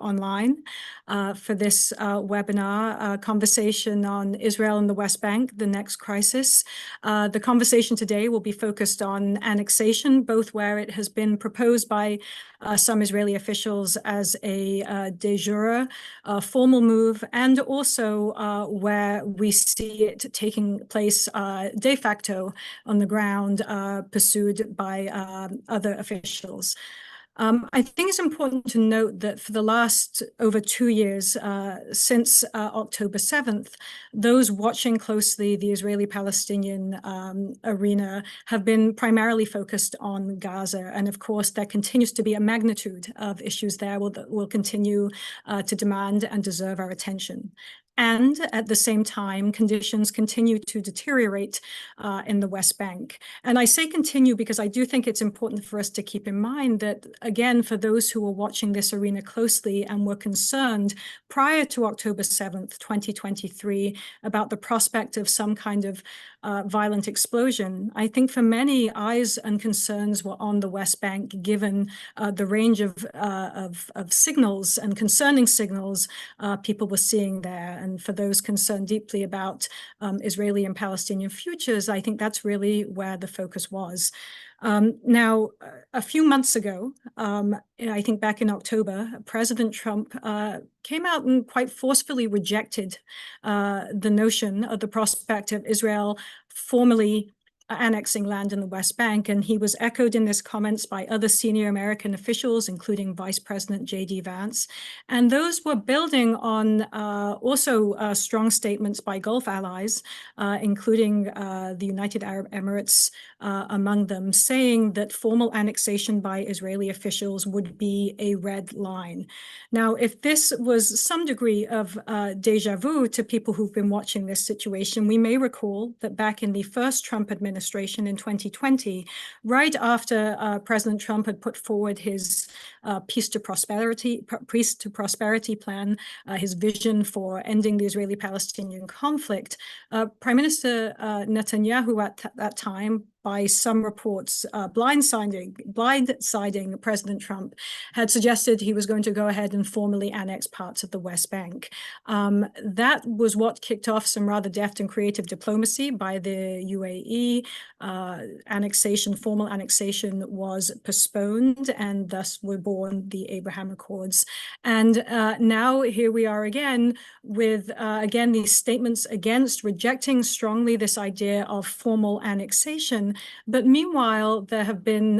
online for this webinar, conversation on Israel and the West Bank, the next crisis. The conversation today will be focused on annexation, both where it has been proposed by some Israeli officials as a de jure formal move, and also where we see it taking place de facto on the ground, pursued by other officials. I think it's important to note that for the last over 2 years, since October 7th, those watching closely the Israeli-Palestinian arena have been primarily focused on Gaza. And of course, there continues to be a magnitude of issues there that will continue to demand and deserve our attention. And at the same time, conditions continue to deteriorate in the West Bank. And I say continue because I do think it's important for us to keep in mind that, again, for those who were watching this arena closely and were concerned prior to October 7th, 2023, about the prospect of some kind of violent explosion, I think for many, eyes and concerns were on the West Bank, given the range of signals and concerning signals people were seeing there. And for those concerned deeply about Israeli and Palestinian futures, I think that's really where the focus was. Now, a few months ago, I think back in October, President Trump came out and quite forcefully rejected the notion of the prospect of Israel formally annexing land in the West Bank. And he was echoed in his comments by other senior American officials, including Vice President J.D. Vance. And those were building on also strong statements by Gulf allies, including the United Arab Emirates among them, saying that formal annexation by Israeli officials would be a red line. Now, if this was some degree of deja vu to people who've been watching this situation, we may recall that back in the first Trump administration in 2020, right after President Trump had put forward his Peace to Prosperity plan, his vision for ending the Israeli-Palestinian conflict, Prime Minister Netanyahu at that time, by some reports, blindsiding President Trump, had suggested he was going to go ahead and formally annex parts of the West Bank. That was what kicked off some rather deft and creative diplomacy by the UAE. Formal annexation was postponed, and thus were born the Abraham Accords. And now here we are again with, again, these statements against rejecting strongly this idea of formal annexation. But meanwhile, there have been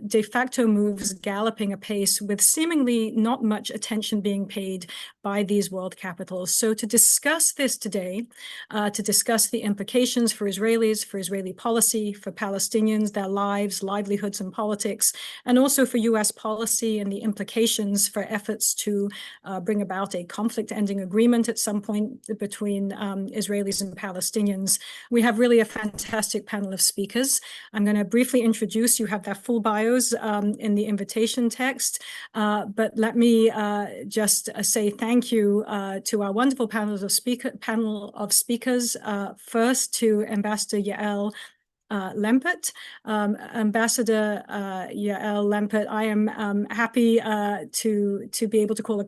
de facto moves galloping apace with seemingly not much attention being paid by these world capitals. So to discuss this today, to discuss the implications for Israelis, for Israeli policy, for Palestinians, their lives, livelihoods, and politics, and also for US policy and the implications for efforts to bring about a conflict-ending agreement at some point between Israelis and Palestinians, we have really a fantastic panel of speakers. I'm going to briefly introduce, you have their full bios in the invitation text, but let me just say thank you to our wonderful panel of speakers. First to Ambassador Yael Lempert. Ambassador Yael Lempert, I am happy to be able to call a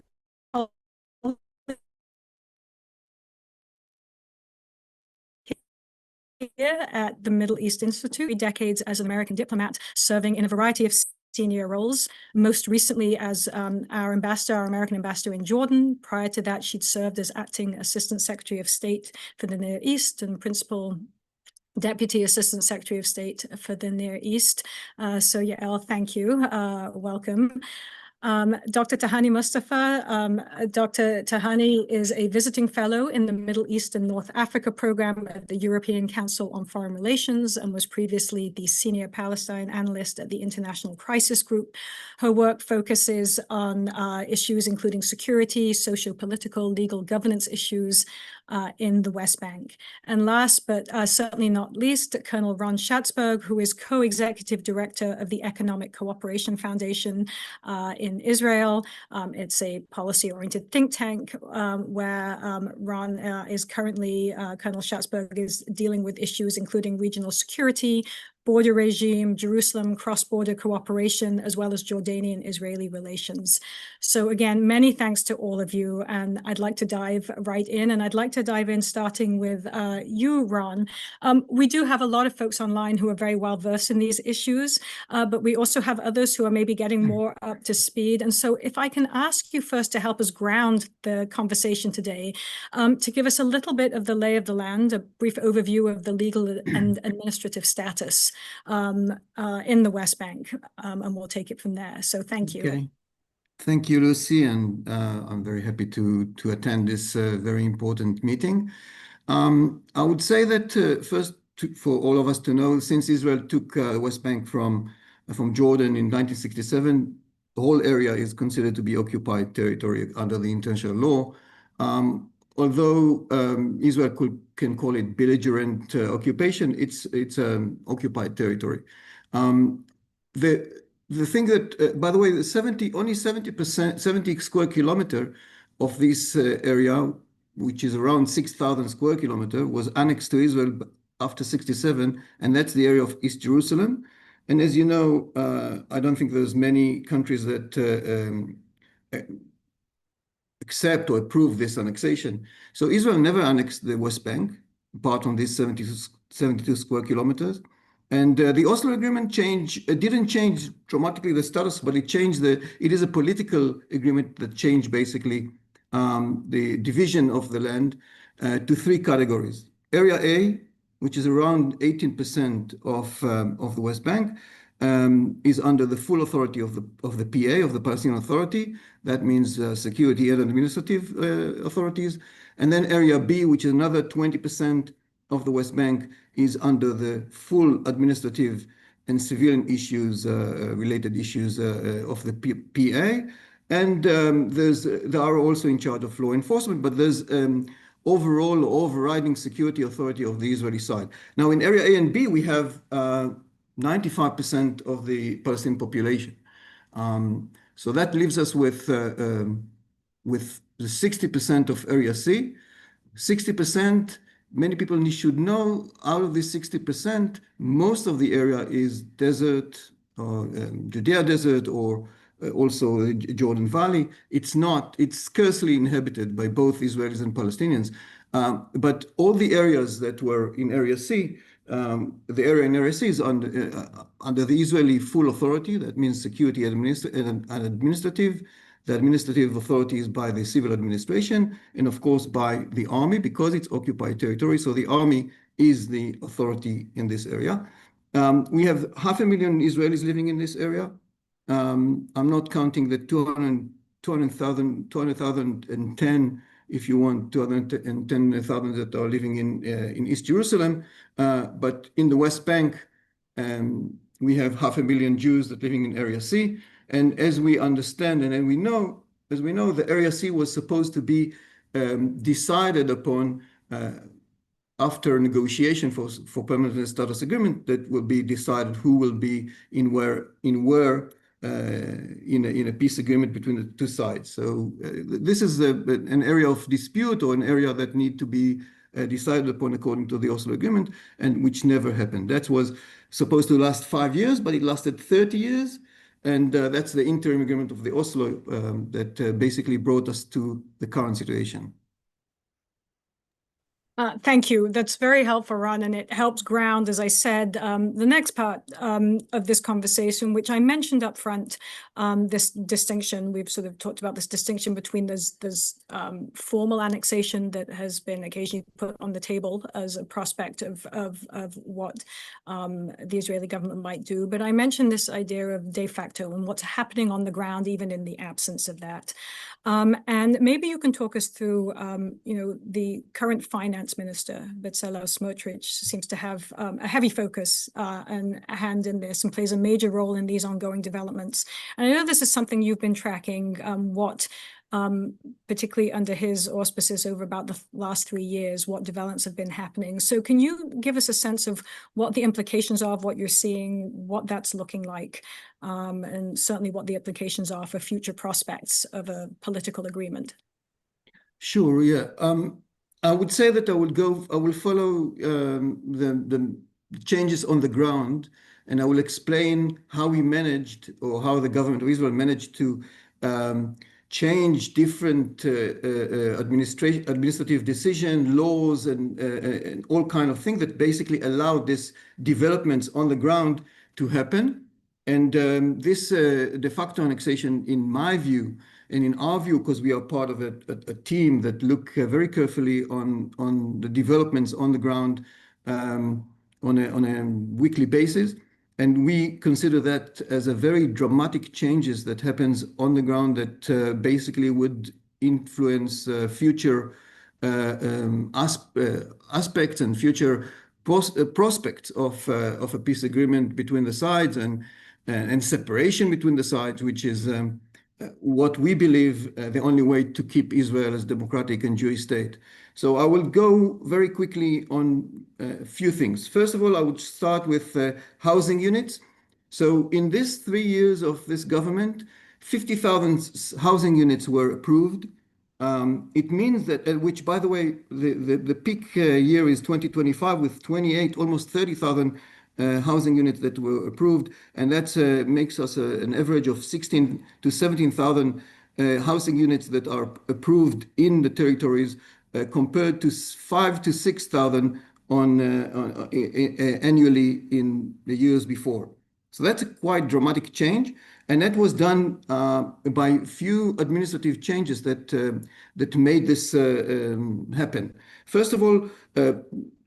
here at the Middle East Institute, 3 decades as an American diplomat, serving in a variety of senior roles, most recently as our American ambassador in Jordan. Prior to that, she'd served as acting Assistant Secretary of State for the Near East and Principal Deputy Assistant Secretary of State for the Near East. So Yael, thank you. Welcome. Dr. Tahani Mustafa. Dr. Tahani is a visiting fellow in the Middle East and North Africa program at the European Council on Foreign Relations and was previously the senior Palestine analyst at the International Crisis Group. Her work focuses on issues including security, socio-political, legal governance issues in the West Bank. And last but certainly not least, Colonel Ron Schatzberg, who is co-executive director of the Economic Cooperation Foundation in Israel. It's a policy-oriented think tank where Ron is currently, Colonel Schatzberg is dealing with issues including regional security, border regime, Jerusalem cross-border cooperation, as well as Jordanian-Israeli relations. So again, many thanks to all of you. And I'd like to dive right in. And I'd like to dive in starting with you, Ron. We do have a lot of folks online who are very well versed in these issues, but we also have others who are maybe getting more up to speed. And so if I can ask you first to help us ground the conversation today, to give us a little bit of the lay of the land, a brief overview of the legal and administrative status in the West Bank, and we'll take it from there. So thank you. Okay. Thank you, Lucy, and I'm very happy to attend this very important meeting. I would say that first, for all of us to know, since Israel took the West Bank from Jordan in 1967, the whole area is considered to be occupied territory under the international law. Although Israel can call it belligerent occupation, it's occupied territory. The thing that, by the way, only 70 square kilometer of this area, which is around 6,000 square kilometer, was annexed to Israel after 67, and that's the area of East Jerusalem. And as you know, I don't think there's many countries that accept or approve this annexation. So Israel never annexed the West Bank, apart from these 72 square kilometers. And the Oslo Agreement didn't change dramatically the status, but it is a political agreement that changed basically the division of the land to three categories. Area A, which is around 18% of the West Bank, is under the full authority of the PA, of the Palestinian Authority. That means security and administrative authorities. And then Area B, which is another 20% of the West Bank, is under the full administrative and civilian issues, related issues of the PA. And they are also in charge of law enforcement, but there's overall overriding security authority of the Israeli side. Now, in Area A and B, we have 95% of the Palestinian population. So that leaves us with the 60% of Area C. 60%, many people should know, out of this 60%, most of the area is desert, Judea Desert, or also the Jordan Valley. It's scarcely inhabited by both Israelis and Palestinians. But all the areas that were in Area C, the area in Area C is under the Israeli full authority. That means security and administrative. The administrative authority is by the civil administration, and of course by the army, because it's occupied territory. So the army is the authority in this area. We have 500,000 Israelis living in this area. I'm not counting the 210, if you want, 210,000 that are living in East Jerusalem. But in the West Bank, we have 500,000 Jews that are living in Area C. And as we understand, and we know, the Area C was supposed to be decided upon after negotiation for permanent status agreement, that will be decided who will be in a peace agreement between the two sides. So this is an area of dispute, or an area that need to be decided upon according to the Oslo Agreement, and which never happened. That was supposed to last 5 years, but it lasted 30 years. And that's the interim agreement of the Oslo that basically brought us to the current situation. Thank you. That's very helpful, Ron, and it helps ground, as I said, the next part of this conversation, which I mentioned up front, this distinction. We've sort of talked about this distinction between this formal annexation that has been occasionally put on the table as a prospect of what the Israeli government might do. But I mentioned this idea of de facto and what's happening on the ground, even in the absence of that. And maybe you can talk us through, the current finance minister, Bezalel Smotrich, seems to have a heavy focus and a hand in this, and plays a major role in these ongoing developments. And I know this is something you've been tracking, particularly under his auspices over about the last 3 years, what developments have been happening. So can you give us a sense of what the implications are of what you're seeing, what that's looking like, and certainly what the implications are for future prospects of a political agreement? Sure, yeah. I would say that I will follow changes on the ground, and I will explain how we managed, or how the government of Israel managed to change different administrative decision laws and all kind of things that basically allowed this developments on the ground to happen. And this de facto annexation, in my view, and in our view, because we are part of a team that look very carefully on the developments on the ground on a weekly basis. And we consider that as a very dramatic changes that happens on the ground that basically would influence future aspects and future prospects of a peace agreement between the sides and separation between the sides, which is what we believe the only way to keep Israel as democratic and Jewish state. So I will go very quickly on a few things. First of all, I would start with housing units. So in this 3 years of this government, 50,000 housing units were approved. It means that, which by the way, the peak year is 2025 with 28, almost 30,000 housing units that were approved, and that makes us an average of 16 to 17,000 housing units that are approved in the territories, compared to 5 to 6,000 annually in the years before. So that's a quite dramatic change, and that was done by few administrative changes that made this happen. First of all,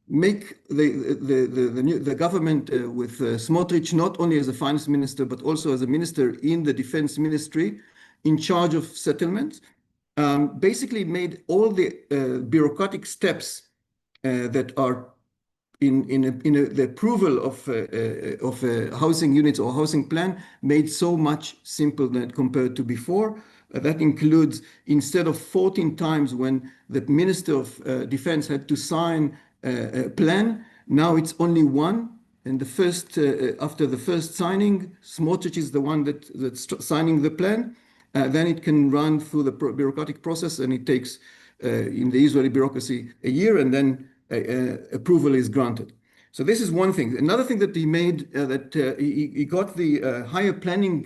make the government with Smotrich not only as a finance minister, but also as a minister in the defense ministry in charge of settlements, basically made all the bureaucratic steps that are in the approval of housing units or housing plan made so much simpler than compared to before. That includes, instead of 14 times when the Minister of Defense had to sign a plan, now it's only one. And the first, after the first signing, Smotrich is the one that's signing the plan. Then it can run through the bureaucratic process, and it takes, in the Israeli bureaucracy, a year, and then approval is granted. So this is one thing. Another thing that he made, he got the higher planning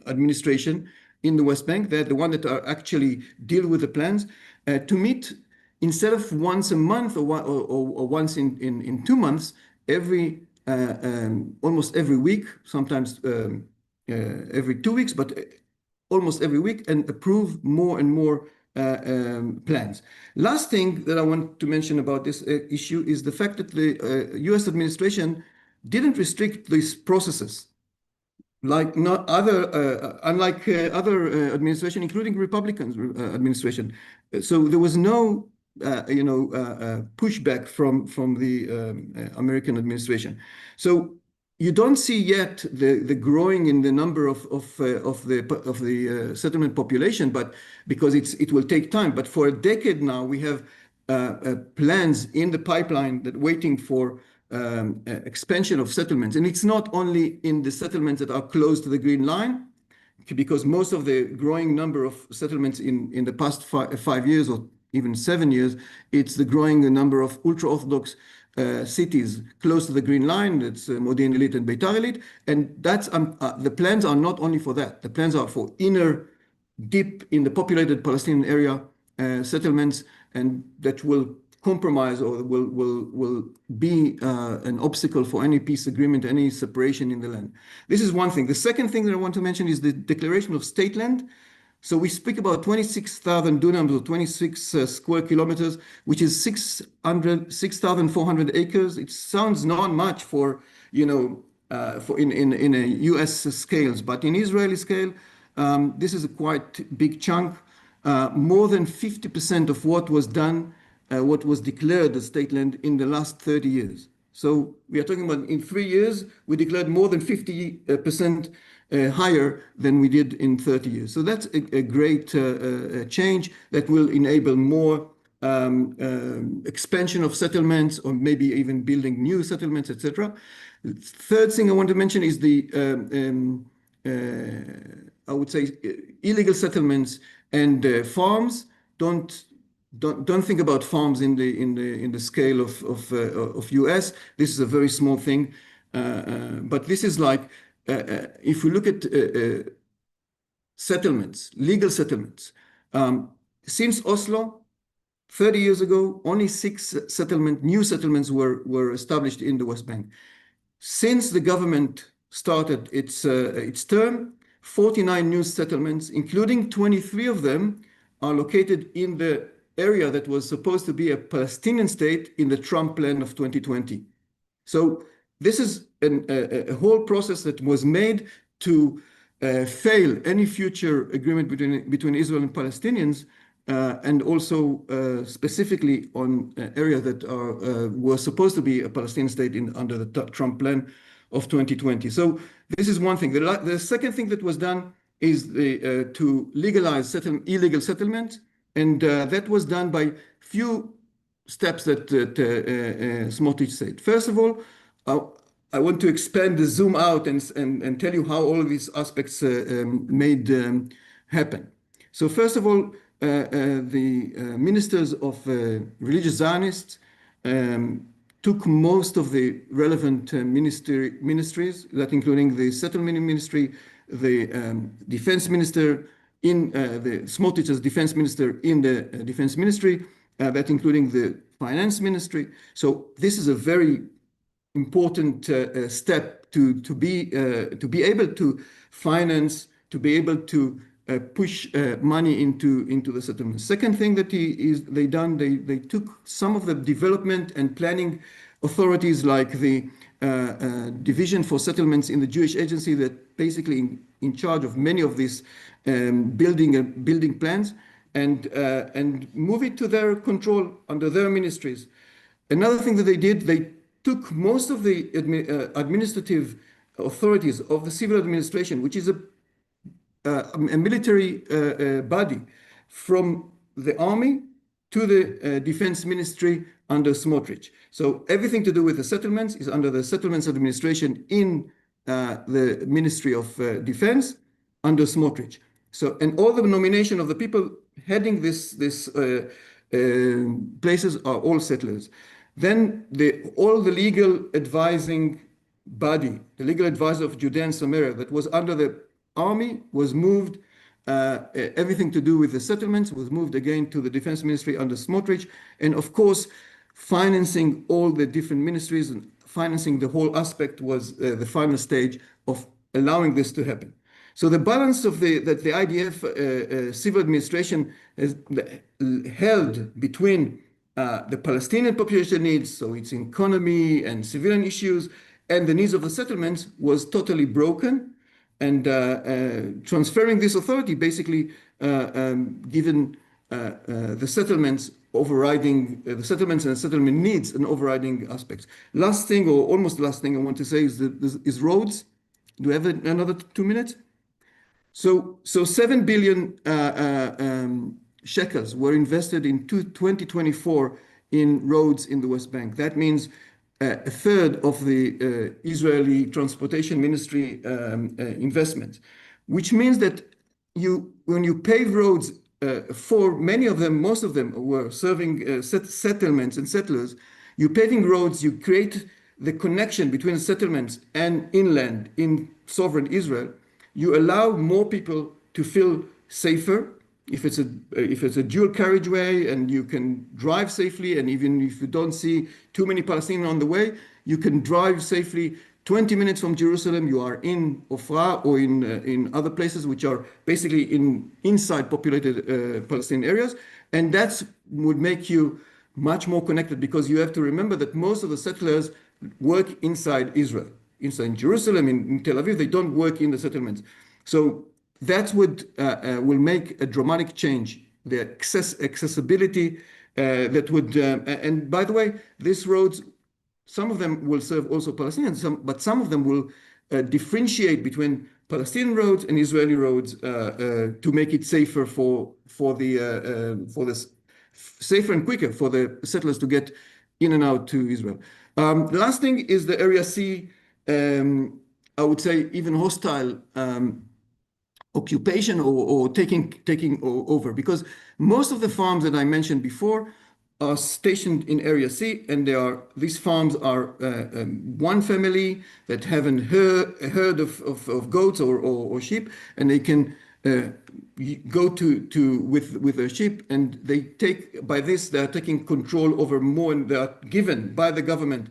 administration in the West Bank, they're the one that are actually deal with the plans, to meet instead of once a month or once in 2 months, almost every week, sometimes every 2 weeks, but almost every week, and approve more and more plans. Last thing that I want to mention about this issue is the fact that the US administration didn't restrict these processes. Like unlike other administration, including Republican administration. So there was no pushback from the American administration. So you don't see yet the growing in the number of the settlement population, but because it will take time. But for a decade now, we have plans in the pipeline that waiting for expansion of settlements. And it's not only in the settlements that are close to the Green Line, because most of the growing number of settlements in the past 5 years or even 7 years, it's the growing number of ultra-Orthodox cities close to the Green Line. That's Modi'in Illit and Beitar Illit. And that's the plans are not only for that. The plans are for inner, deep in the populated Palestinian area settlements, and that will compromise or will be an obstacle for any peace agreement, any separation in the land. This is one thing. The second thing that I want to mention is the declaration of state land. So we speak about 26,000 dunams or 26 square kilometers, which is 6,400 acres. It sounds not much for, for in a US scales, but in Israeli scale, this is a quite big chunk. More than 50% of what was done, what was declared as state land in the last 30 years. So we are talking about in 3 years, we declared more than 50% higher than we did in 30 years. So that's a great change that will enable more expansion of settlements, or maybe even building new settlements, etc. Third thing I want to mention is the, I would say, illegal settlements and farms don't don't think about farms in the scale of US. This is a very small thing, but this is like if we look at settlements, legal settlements, since Oslo, 30 years ago, only 6 new settlements were established in the West Bank. Since the government started its term, 49 new settlements, including 23 of them, are located in the area that was supposed to be a Palestinian state in the Trump plan of 2020. So this is a whole process that was made to fail any future agreement between Israel and Palestinians, and also specifically on areas that were supposed to be a Palestinian state under the Trump plan of 2020. So this is one thing. The second thing that was done is to legalize illegal settlement, and that was done by few steps that Smotrich said. First of all, I want to expand the zoom out and tell you how all of these aspects made happen. So first of all, the ministers of religious Zionists took most of the relevant ministries, that including the settlement ministry, the defense minister in the Smotrich's defense minister in the defense ministry, that including the finance ministry. So this is a very important step to be able to finance, to be able to push money into the settlement. Second thing that they took some of the development and planning authorities like the Division for Settlements in the Jewish Agency, that basically in charge of many of these building plans, and move it to their control under their ministries. Another thing that they did, they took most of the administrative authorities of the civil administration, which is a military body, from the army to the defense ministry under Smotrich. So everything to do with the settlements is under the settlements administration in the Ministry of Defense under Smotrich. So, and all the nomination of the people heading this places are all settlers. Then all the legal advising body, the legal advisor of Judea and Samaria that was under the army, was moved, everything to do with the settlements was moved again to the defense ministry under Smotrich. And of course, financing all the different ministries and financing the whole aspect was the final stage of allowing this to happen. So the balance of that the IDF civil administration has held between the Palestinian population needs, so its economy and civilian issues, and the needs of the settlements was totally broken. And transferring this authority basically given the settlements overriding the settlements and settlement needs and overriding aspects. Last thing, or almost last thing I want to say is roads. Do we have another 2 minutes? So 7 billion shekels were invested in 2024 in roads in the West Bank. That means a third of the Israeli Transportation Ministry investment, which means that when you pave roads, for many of them, most of them were serving settlements and settlers, you paving roads, you create the connection between settlements and inland in sovereign Israel. You allow more people to feel safer. If it's a dual carriageway and you can drive safely, and even if you don't see too many Palestinians on the way, you can drive safely 20 minutes from Jerusalem. You are in Ofra or in other places which are basically inside populated Palestinian areas, and that would make you much more connected, because you have to remember that most of the settlers work inside Israel, inside Jerusalem, in Tel Aviv. They don't work in the settlements. So that will make a dramatic change. The accessibility that would, and by the way, these roads, some of them will serve also Palestinians, but some of them will differentiate between Palestinian roads and Israeli roads to make it safer for this safer and quicker for the settlers to get in and out to Israel. The last thing is the Area C. I would say even hostile occupation or taking over, because most of the farms that I mentioned before are stationed in Area C, and these farms are one family that have a herd of goats or sheep, and they can go with their sheep, and they take, by this they are taking control over more, and they are given by the government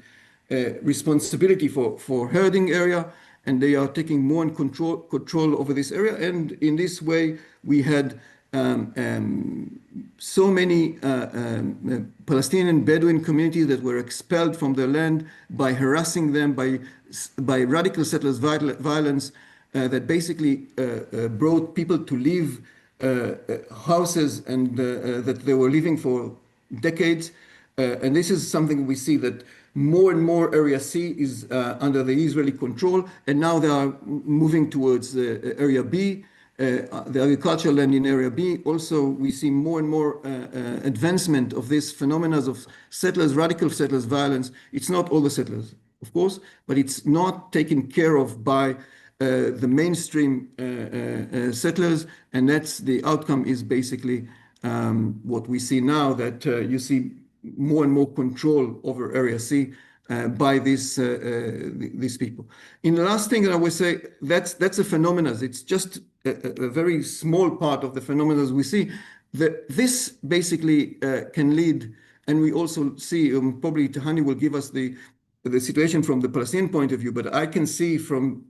responsibility for herding area, and they are taking more control over this area. And in this way, we had so many Palestinian Bedouin communities that were expelled from their land by harassing them, by radical settlers violence that basically brought people to leave houses and that they were living for decades. And this is something we see, that more and more Area C is under the Israeli control, and now they are moving towards Area B, the agricultural land in Area B. Also, we see more and more advancement of this phenomena of settlers, radical settlers violence. It's not all the settlers, of course, but it's not taken care of by the mainstream settlers, and that's the outcome is basically what we see now, that you see more and more control over Area C by these people. In the last thing that I would say, that's a phenomenon. It's just a very small part of the phenomena we see. This basically can lead, and we also see, probably Tahani will give us the situation from the Palestinian point of view, but I can see from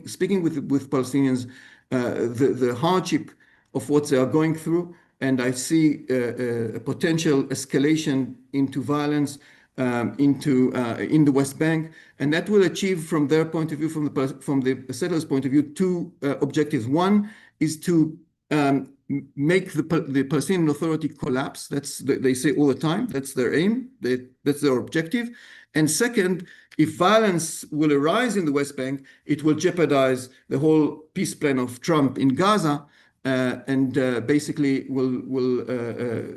speaking with Palestinians the hardship of what they are going through, and I see a potential escalation into violence in the West Bank, and that will achieve, from their point of view, from the settlers' point of view, two objectives. One is to make the Palestinian Authority collapse. They say all the time. That's their aim. That's their objective. And second, if violence will arise in the West Bank, it will jeopardize the whole peace plan of Trump in Gaza, and basically will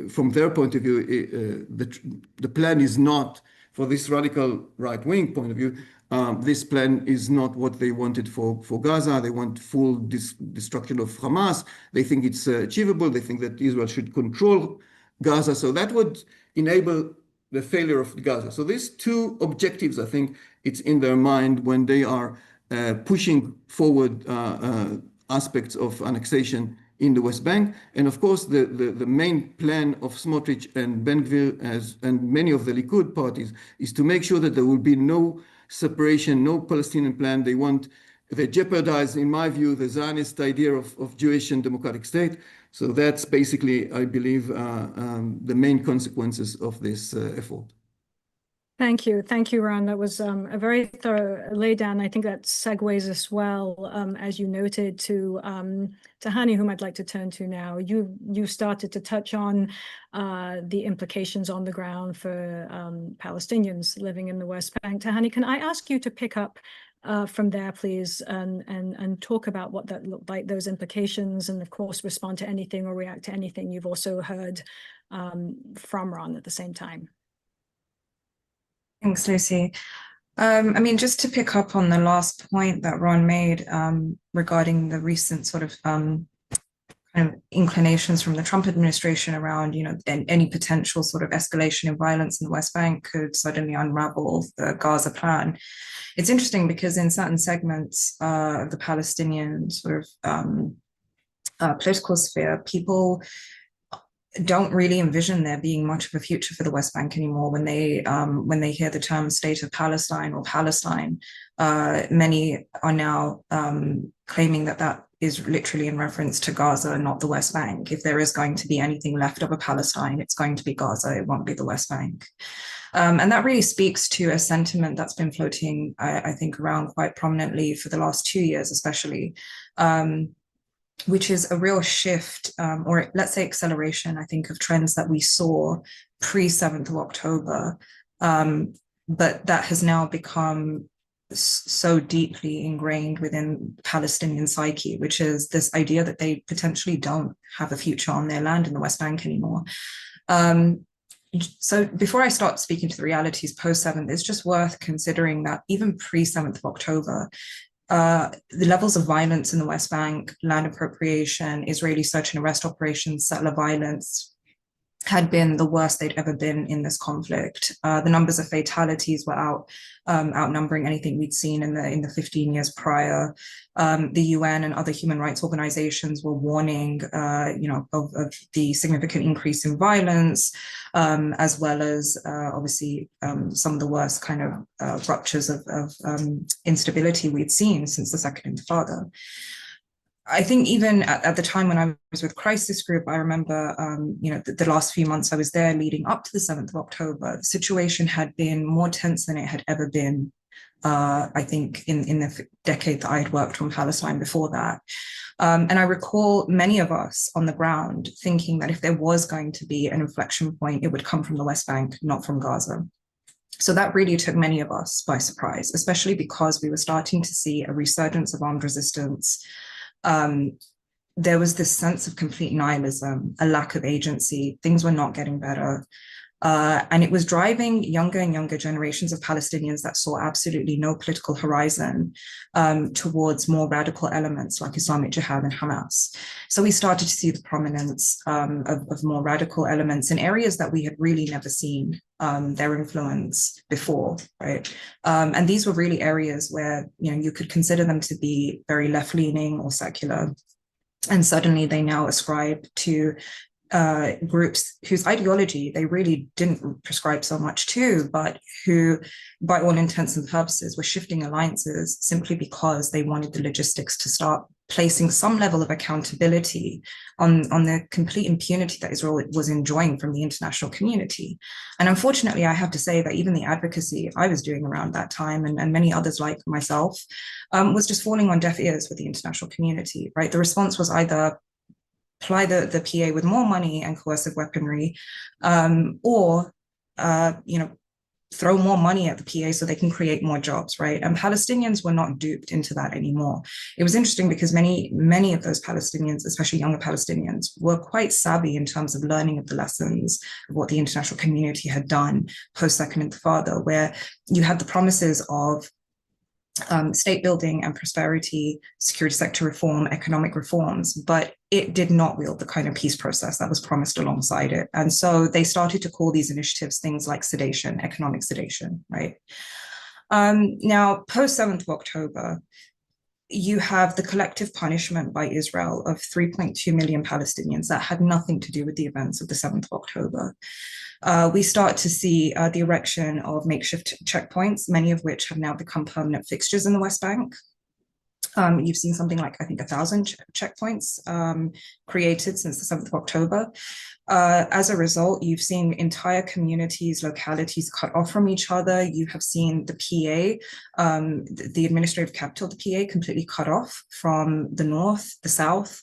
from their point of view, the plan is not, for this radical right-wing point of view, this plan is not what they wanted for Gaza. They want full destruction of Hamas. They think it's achievable. They think that Israel should control Gaza. So that would enable the failure of Gaza. So these two objectives, I think, it's in their mind when they are pushing forward aspects of annexation in the West Bank. And of course, the main plan of Smotrich and Ben-Gvir and many of the Likud parties is to make sure that there will be no separation, no Palestinian plan. They jeopardize, in my view, the Zionist idea of Jewish and democratic state. So that's basically, I believe, the main consequences of this effort. Thank you. Thank you, Ron. That was a very thorough laydown. I think that segues us well, as you noted, to Hani, whom I'd like to turn to now. You started to touch on the implications on the ground for Palestinians living in the West Bank. Tahani, can I ask you to pick up from there, please, and talk about what that looked like, those implications, and of course respond to anything or react to anything you've also heard from Ron at the same time. Thanks, Lucy. I mean, just to pick up on the last point that Ron made regarding the recent sort of kind of inclinations from the Trump administration around, any potential sort of escalation in violence in the West Bank could suddenly unravel the Gaza plan. It's interesting because in certain segments of the Palestinian sort of political sphere, people don't really envision there being much of a future for the West Bank anymore. When they hear the term State of Palestine or Palestine, many are now claiming that is literally in reference to Gaza and not the West Bank. If there is going to be anything left of a Palestine, it's going to be Gaza. It won't be the West Bank. And that really speaks to a sentiment that's been floating, I think, around quite prominently for the last 2 years, especially, which is a real shift, or let's say acceleration, I think, of trends that we saw pre-7th of October, but that has now become so deeply ingrained within Palestinian psyche, which is this idea that they potentially don't have a future on their land in the West Bank anymore. So before I start speaking to the realities post-7th, it's just worth considering that even pre-7th of October, the levels of violence in the West Bank, land appropriation, Israeli search and arrest operations, settler violence, had been the worst they'd ever been in this conflict. The numbers of fatalities were outnumbering anything we'd seen in the 15 years prior. The UN and other human rights organizations were warning, of the significant increase in violence, as well as obviously some of the worst kind of ruptures of instability we'd seen since the Second Intifada. I think even at the time when I was with Crisis Group, I remember, the last few months I was there leading up to the 7th of October, the situation had been more tense than it had ever been, I think, in the decade that I had worked on Palestine before that. And I recall many of us on the ground thinking that if there was going to be an inflection point, it would come from the West Bank, not from Gaza. So that really took many of us by surprise, especially because we were starting to see a resurgence of armed resistance. There was this sense of complete nihilism, a lack of agency, things were not getting better. And it was driving younger and younger generations of Palestinians that saw absolutely no political horizon towards more radical elements like Islamic Jihad and Hamas. So we started to see the prominence of more radical elements in areas that we had really never seen their influence before, right? And these were really areas where, you could consider them to be very left-leaning or secular. And suddenly they now ascribe to groups whose ideology they really didn't prescribe so much to, but who, by all intents and purposes, were shifting alliances simply because they wanted the logistics to start placing some level of accountability on the complete impunity that Israel was enjoying from the international community. And unfortunately, I have to say that even the advocacy I was doing around that time, and many others like myself, was just falling on deaf ears with the international community, right? The response was either apply the PA with more money and coercive weaponry, or throw more money at the PA so they can create more jobs, right? And Palestinians were not duped into that anymore. It was interesting because many of those Palestinians, especially younger Palestinians, were quite savvy in terms of learning of the lessons of what the international community had done post-Second Intifada, where you had the promises of state building and prosperity, security sector reform, economic reforms, but it did not wield the kind of peace process that was promised alongside it. And so they started to call these initiatives things like sedation, economic sedation, right? Now, post 7th of October, you have the collective punishment by Israel of 3.2 million Palestinians that had nothing to do with the events of the 7th of October. We start to see the erection of makeshift checkpoints, many of which have now become permanent fixtures in the West Bank. You've seen something like, I think, 1,000 checkpoints created since the 7th of October. As a result, you've seen entire communities, localities cut off from each other. You have seen the PA, the administrative capital, the PA, completely cut off from the north, the south.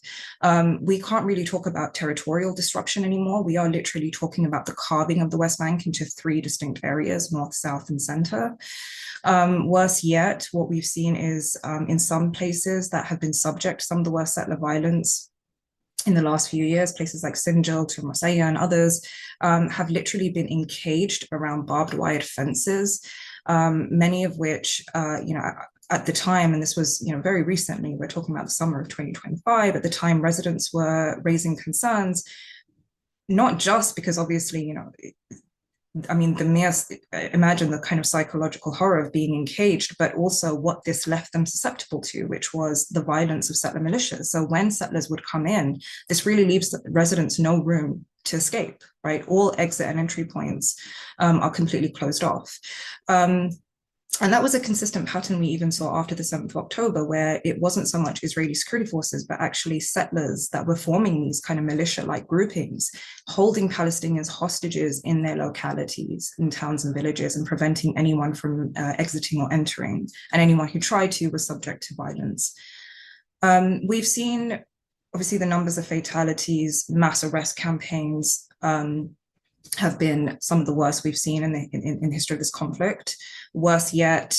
We can't really talk about territorial disruption anymore. We are literally talking about the carving of the West Bank into 3 distinct areas, north, south, and center. Worse yet, what we've seen is in some places that have been subject to some of the worst settler violence in the last few years, places like Sinjar, Tumasaya, and others have literally been encaged around barbed wire fences, many of which, at the time, and this was, very recently, we're talking about the summer of 2025, at the time residents were raising concerns, not just because obviously, imagine the kind of psychological horror of being encaged, but also what this left them susceptible to, which was the violence of settler militias. So when settlers would come in, this really leaves the residents no room to escape, right? All exit and entry points are completely closed off. And that was a consistent pattern we even saw after the 7th of October, where it wasn't so much Israeli security forces, but actually settlers that were forming these kind of militia-like groupings, holding Palestinians hostages in their localities, in towns and villages, and preventing anyone from exiting or entering. And anyone who tried to was subject to violence. We've seen, obviously, the numbers of fatalities, mass arrest campaigns, have been some of the worst we've seen in the history of this conflict. Worse yet,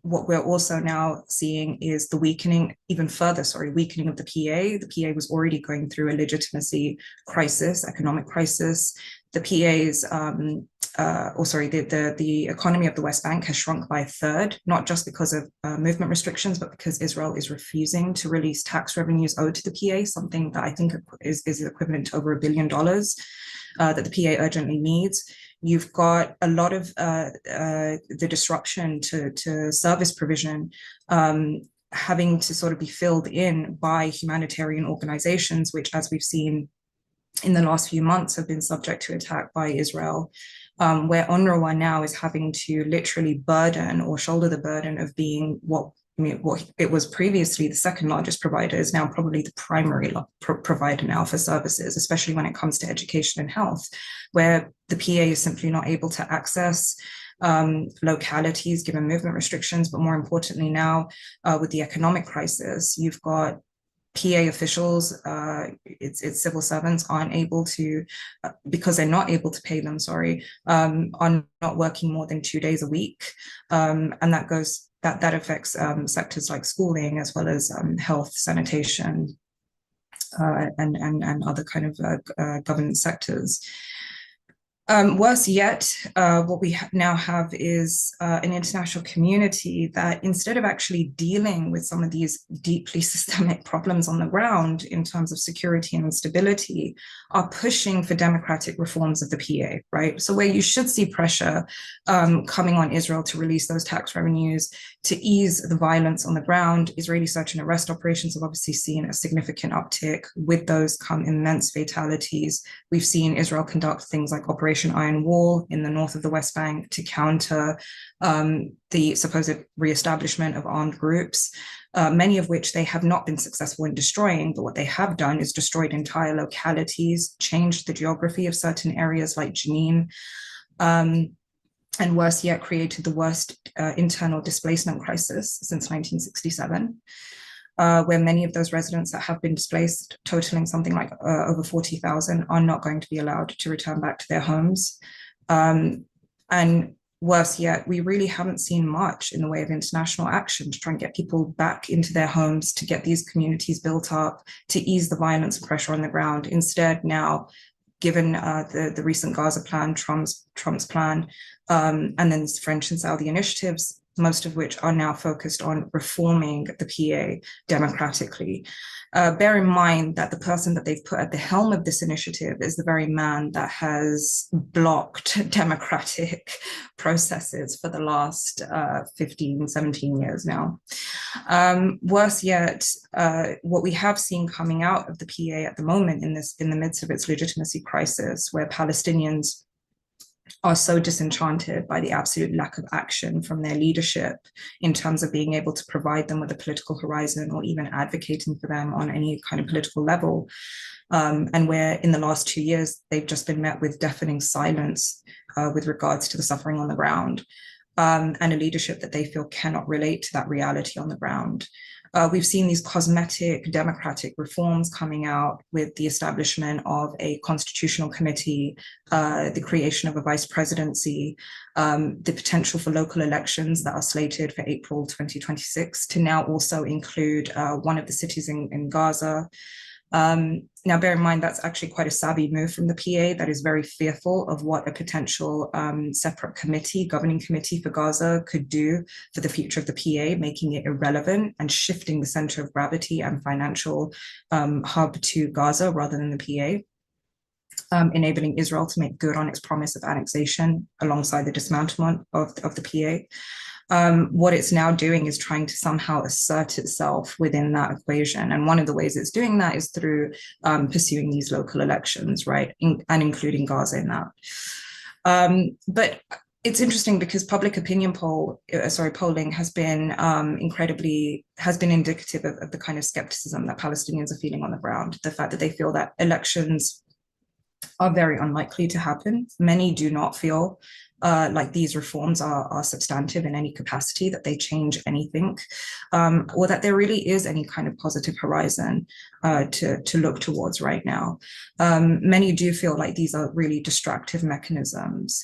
what we're also now seeing is the weakening, even further, weakening of the PA. The PA was already going through a legitimacy crisis, economic crisis. The PA's, the economy of the West Bank has shrunk by a third, not just because of movement restrictions, but because Israel is refusing to release tax revenues owed to the PA, something that I think is equivalent to over $1 billion that the PA urgently needs. You've got a lot of the disruption to service provision having to sort of be filled in by humanitarian organizations, which, as we've seen in the last few months, have been subject to attack by Israel, where UNRWA now is having to literally burden or shoulder the burden of being what it was previously the second largest provider, is now probably the primary provider now for services, especially when it comes to education and health, where the PA is simply not able to access localities given movement restrictions. But more importantly now, with the economic crisis, you've got PA officials, its civil servants aren't able to, because they're not able to pay them, are not working more than 2 days a week. And that affects sectors like schooling, as well as health, sanitation, and other kind of government sectors. Worse yet, what we now have is an international community that, instead of actually dealing with some of these deeply systemic problems on the ground in terms of security and instability, are pushing for democratic reforms of the PA, right? So where you should see pressure coming on Israel to release those tax revenues, to ease the violence on the ground, Israeli search and arrest operations have obviously seen a significant uptick. With those come immense fatalities. We've seen Israel conduct things like Operation Iron Wall in the north of the West Bank to counter the supposed reestablishment of armed groups, many of which they have not been successful in destroying, but what they have done is destroyed entire localities, changed the geography of certain areas like Jenin, and worse yet, created the worst internal displacement crisis since 1967. Where many of those residents that have been displaced, totaling something like over 40,000, are not going to be allowed to return back to their homes. And worse yet, we really haven't seen much in the way of international action to try and get people back into their homes, to get these communities built up, to ease the violence and pressure on the ground. Instead, now, given the recent Gaza plan, Trump's plan, and then French and Saudi initiatives, most of which are now focused on reforming the PA democratically. Bear in mind that the person that they've put at the helm of this initiative is the very man that has blocked democratic processes for the last 15, 17 years now. Worse yet, what we have seen coming out of the PA at the moment in the midst of its legitimacy crisis, where Palestinians are so disenchanted by the absolute lack of action from their leadership in terms of being able to provide them with a political horizon or even advocating for them on any kind of political level. And where in the last 2 years, they've just been met with deafening silence with regards to the suffering on the ground, and a leadership that they feel cannot relate to that reality on the ground. We've seen these cosmetic democratic reforms coming out with the establishment of a constitutional committee, the creation of a vice presidency, the potential for local elections that are slated for April 2026 to now also include one of the cities in Gaza. Now, bear in mind, that's actually quite a savvy move from the PA that is very fearful of what a potential separate governing committee for Gaza could do for the future of the PA, making it irrelevant and shifting the center of gravity and financial hub to Gaza rather than the PA. Enabling Israel to make good on its promise of annexation alongside the dismantlement of the PA. What it's now doing is trying to somehow assert itself within that equation. And one of the ways it's doing that is through pursuing these local elections, right? And including Gaza in that. But it's interesting because public opinion polling has been indicative of the kind of skepticism that Palestinians are feeling on the ground. The fact that they feel that elections are very unlikely to happen. Many do not feel like these reforms are substantive in any capacity, that they change anything, or that there really is any kind of positive horizon to look towards right now. Many do feel like these are really destructive mechanisms.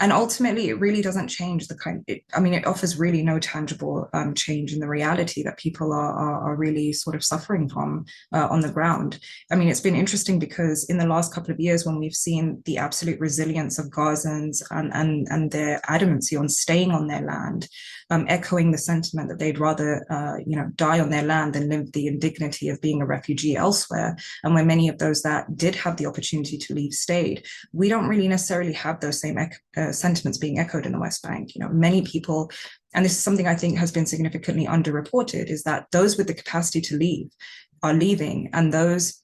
And ultimately, it really doesn't change it offers really no tangible change in the reality that people are really sort of suffering from on the ground. I mean, it's been interesting because in the last couple of years, when we've seen the absolute resilience of Gazans and their adamancy on staying on their land, echoing the sentiment that they'd rather die on their land than live the indignity of being a refugee elsewhere, and where many of those that did have the opportunity to leave stayed, we don't really necessarily have those same sentiments being echoed in the West Bank. Many people, and this is something I think has been significantly underreported, is that those with the capacity to leave are leaving, and those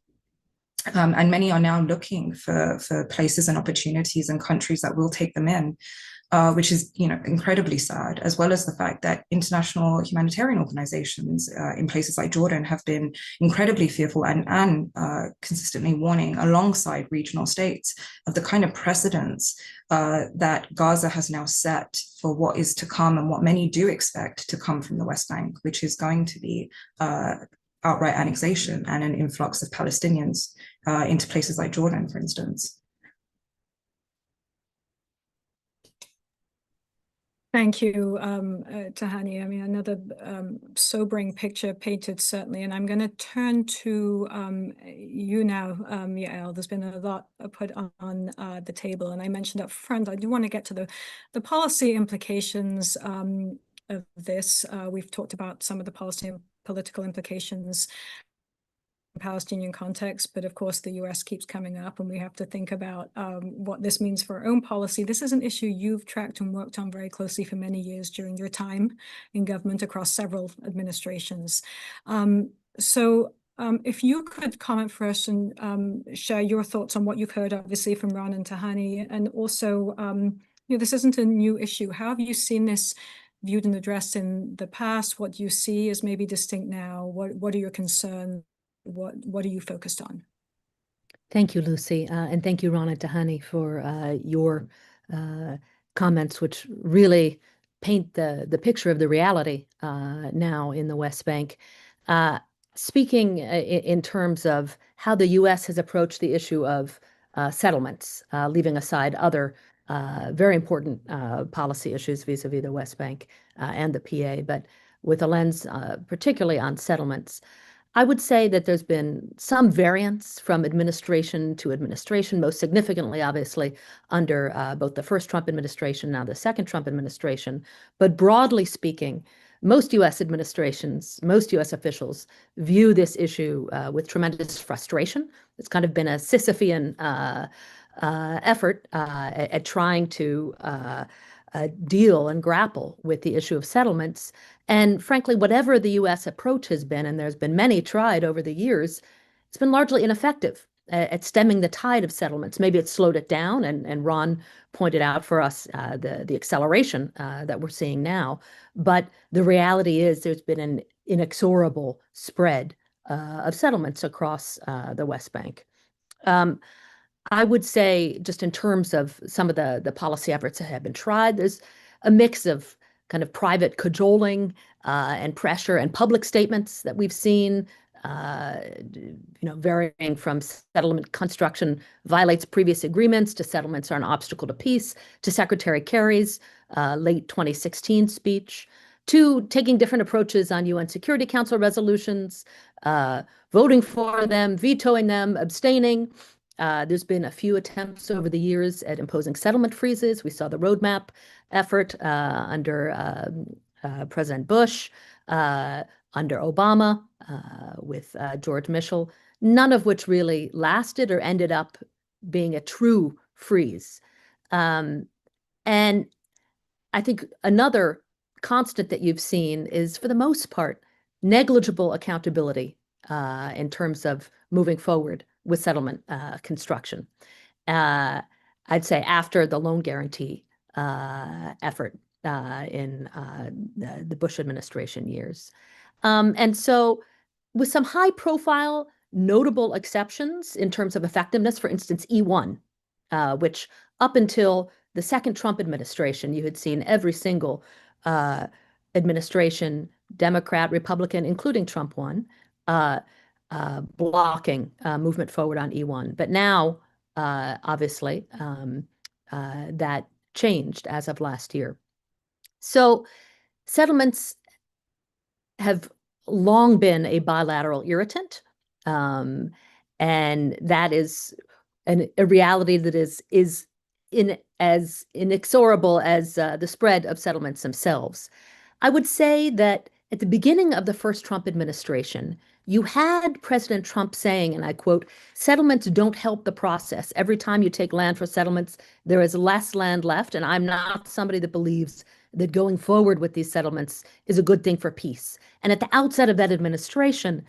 and many are now looking for places and opportunities and countries that will take them in. Which is, incredibly sad, as well as the fact that international humanitarian organizations in places like Jordan have been incredibly fearful and consistently warning, alongside regional states, of the kind of precedents that Gaza has now set for what is to come and what many do expect to come from the West Bank, which is going to be outright annexation and an influx of Palestinians into places like Jordan, for instance. Thank you, Tahani. I mean, another sobering picture painted, certainly. And I'm going to turn to you now, Yael. There's been a lot put on the table. And I mentioned up front, I do want to get to the policy implications of this. We've talked about some of the policy and political implications Palestinian context, but of course the US keeps coming up, and we have to think about what this means for our own policy. This is an issue you've tracked and worked on very closely for many years during your time in government across several administrations. If you could comment first and share your thoughts on what you've heard, obviously, from Ron and Tahani, and also, this isn't a new issue. How have you seen this viewed and addressed in the past? What do you see as maybe distinct now? What are your concerns? What are you focused on? Thank you, Lucy, and thank you, Ron and Tahani, for your comments, which really paint the picture of the reality now in the West Bank. Speaking in terms of how the U.S. has approached the issue of settlements, leaving aside other very important policy issues vis-a-vis the West Bank and the PA, but with a lens particularly on settlements, I would say that there's been some variance from administration to administration, most significantly, obviously, under both the first Trump administration, now the second Trump administration. But broadly speaking, most U.S. administrations, most U.S. officials view this issue with tremendous frustration. It's kind of been a Sisyphean effort at trying to deal and grapple with the issue of settlements. And frankly, whatever the U.S. approach has been, and there's been many tried over the years, it's been largely ineffective at stemming the tide of settlements. Maybe it slowed it down, and Ron pointed out for us the acceleration that we're seeing now. But the reality is there's been an inexorable spread of settlements across the West Bank. I would say, just in terms of some of the policy efforts that have been tried, there's a mix of kind of private cajoling and pressure and public statements that we've seen, varying from settlement construction violates previous agreements to settlements are an obstacle to peace, to Secretary Kerry's late 2016 speech, to taking different approaches on UN Security Council resolutions, voting for them, vetoing them, abstaining. There's been a few attempts over the years at imposing settlement freezes. We saw the roadmap effort under President Bush, under Obama with George Mitchell, none of which really lasted or ended up being a true freeze. And I think another constant that you've seen is, for the most part, negligible accountability in terms of moving forward with settlement construction. I'd say after the loan guarantee effort in the Bush administration years. And so with some high profile, notable exceptions in terms of effectiveness, for instance, E1, which up until the second Trump administration, you had seen every single administration, Democrat, Republican, including Trump one, blocking movement forward on E1. But now, obviously, that changed as of last year. So settlements have long been a bilateral irritant, and that is a reality that is as inexorable as the spread of settlements themselves. I would say that at the beginning of the first Trump administration, you had President Trump saying, and I quote, "Settlements don't help the process. Every time you take land for settlements, there is less land left, and I'm not somebody that believes that going forward with these settlements is a good thing for peace." And at the outset of that administration,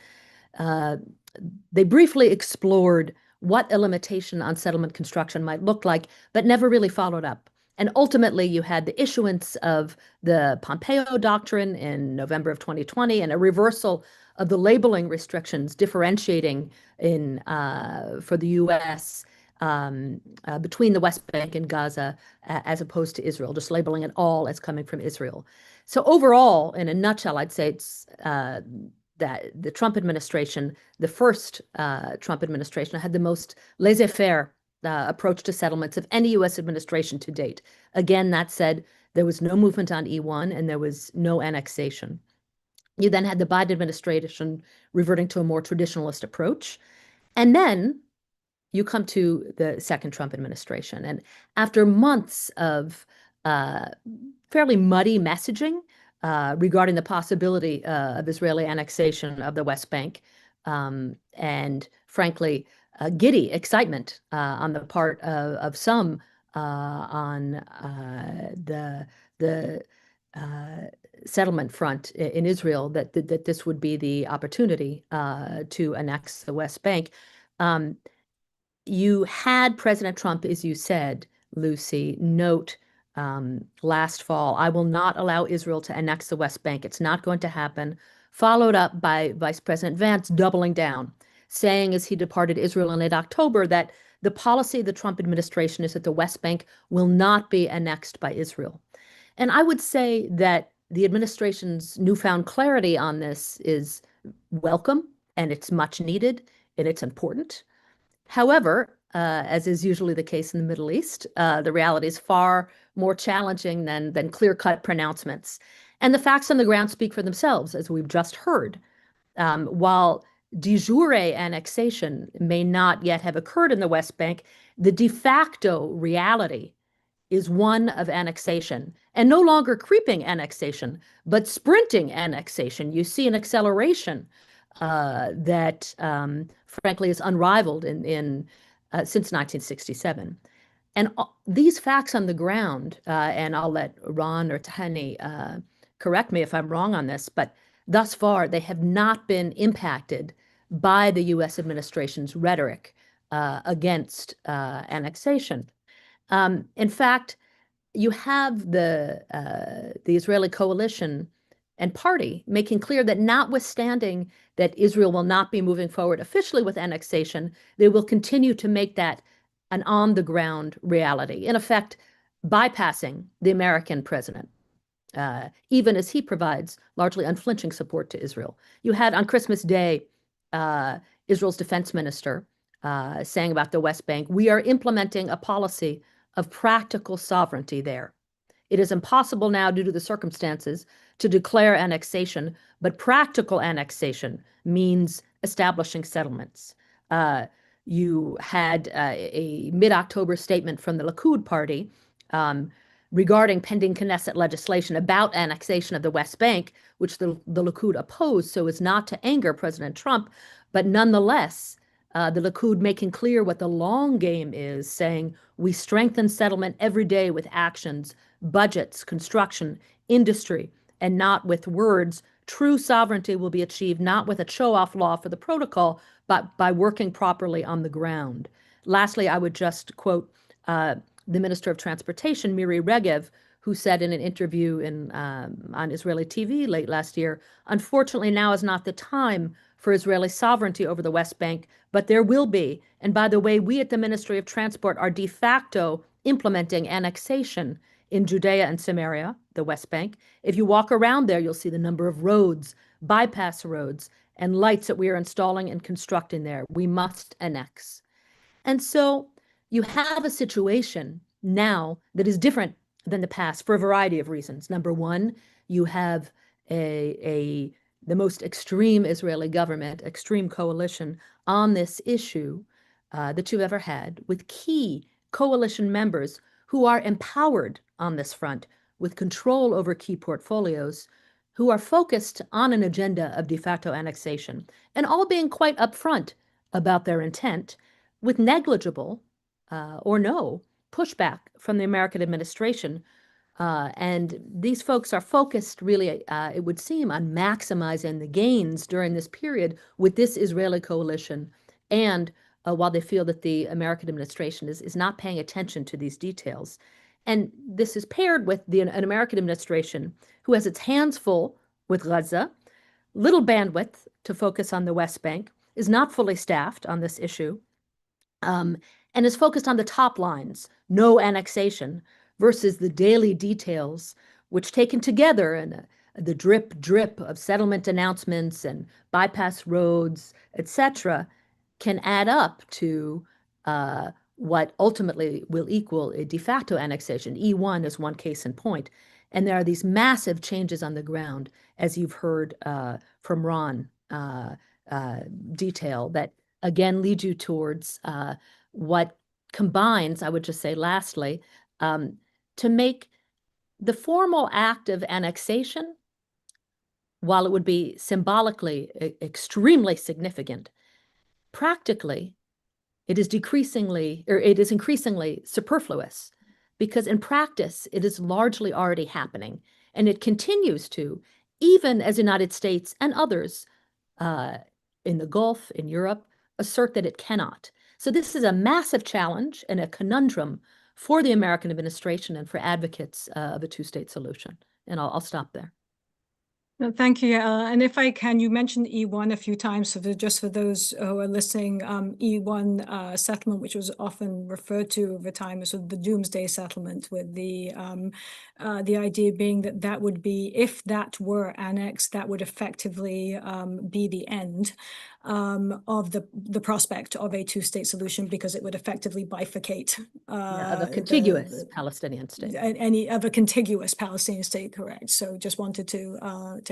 they briefly explored what a limitation on settlement construction might look like, but never really followed up. And ultimately, you had the issuance of the Pompeo Doctrine in November of 2020 and a reversal of the labeling restrictions differentiating for the U.S. Between the West Bank and Gaza as opposed to Israel, just labeling it all as coming from Israel. So overall, in a nutshell, I'd say it's that the Trump administration, the first Trump administration, had the most laissez-faire approach to settlements of any U.S. administration to date. Again, that said, there was no movement on E1 and there was no annexation. You then had the Biden administration reverting to a more traditionalist approach. And then you come to the second Trump administration. And after months of fairly muddy messaging regarding the possibility of Israeli annexation of the West Bank, and frankly, giddy excitement on the part of some on the settlement front in Israel that this would be the opportunity to annex the West Bank. You had President Trump, as you said, Lucy, note last fall, "I will not allow Israel to annex the West Bank. It's not going to happen," followed up by Vice President Vance doubling down, saying as he departed Israel in late October that the policy of the Trump administration is that the West Bank will not be annexed by Israel. And I would say that the administration's newfound clarity on this is welcome, and it's much needed, and it's important. However, as is usually the case in the Middle East, the reality is far more challenging than clear-cut pronouncements. And the facts on the ground speak for themselves, as we've just heard. While de jure annexation may not yet have occurred in the West Bank, the de facto reality is one of annexation, and no longer creeping annexation, but sprinting annexation. You see an acceleration that, frankly, is unrivaled since 1967. And these facts on the ground, and I'll let Ron or Tahani correct me if I'm wrong on this, but thus far they have not been impacted by the U.S. administration's rhetoric against annexation. In fact, you have the Israeli coalition and party making clear that notwithstanding that Israel will not be moving forward officially with annexation, they will continue to make that an on-the-ground reality, in effect bypassing the American president, even as he provides largely unflinching support to Israel. You had on Christmas Day, Israel's defense minister saying about the West Bank, "We are implementing a policy of practical sovereignty there. It is impossible now due to the circumstances to declare annexation, but practical annexation means establishing settlements." You had a mid-October statement from the Likud party regarding pending Knesset legislation about annexation of the West Bank, which the Likud opposed so as not to anger President Trump, but nonetheless, the Likud making clear what the long game is, saying we strengthen settlement every day with actions, budgets, construction, industry, and not with words. True sovereignty will be achieved not with a show-off law for the protocol, but by working properly on the ground. Lastly, I would just quote the Minister of Transportation, Miri Regev, who said in an interview on Israeli TV late last year, "Unfortunately, now is not the time for Israeli sovereignty over the West Bank, but there will be. And by the way, we at the Ministry of Transport are de facto implementing annexation in Judea and Samaria, the West Bank. If you walk around there, you'll see the number of roads, bypass roads, and lights that we are installing and constructing there. We must annex." And so you have a situation now that is different than the past for a variety of reasons. Number one, you have the most extreme Israeli government, extreme coalition on this issue that you've ever had, with key coalition members who are empowered on this front with control over key portfolios, who are focused on an agenda of de facto annexation, and all being quite upfront about their intent, with negligible or no pushback from the American administration. And these folks are focused really, it would seem, on maximizing the gains during this period with this Israeli coalition. And while they feel that the American administration is not paying attention to these details. And this is paired with an American administration who has its hands full with Gaza, little bandwidth to focus on the West Bank, is not fully staffed on this issue, and is focused on the top lines, no annexation, versus the daily details, which taken together and the drip of settlement announcements and bypass roads, etc., can add up to what ultimately will equal a de facto annexation. E1 is one case in point. And there are these massive changes on the ground, as you've heard from Ron detail, that again lead you towards what combines, I would just say lastly, to make the formal act of annexation, while it would be symbolically extremely significant, practically it is increasingly superfluous, because in practice it is largely already happening, and it continues to, even as the United States and others in the Gulf, in Europe, assert that it cannot. So this is a massive challenge and a conundrum for the American administration and for advocates of a two-state solution. And I'll stop there. No, thank you. And if I can, you mentioned E1 a few times, so just for those who are listening, E1 settlement, which was often referred to over time as sort of the doomsday settlement, with the idea being that that would be, if that were annexed, that would effectively be the end of the prospect of a two-state solution, because it would effectively bifurcate of a contiguous Palestinian state. Any of a contiguous Palestinian state, correct. So just wanted to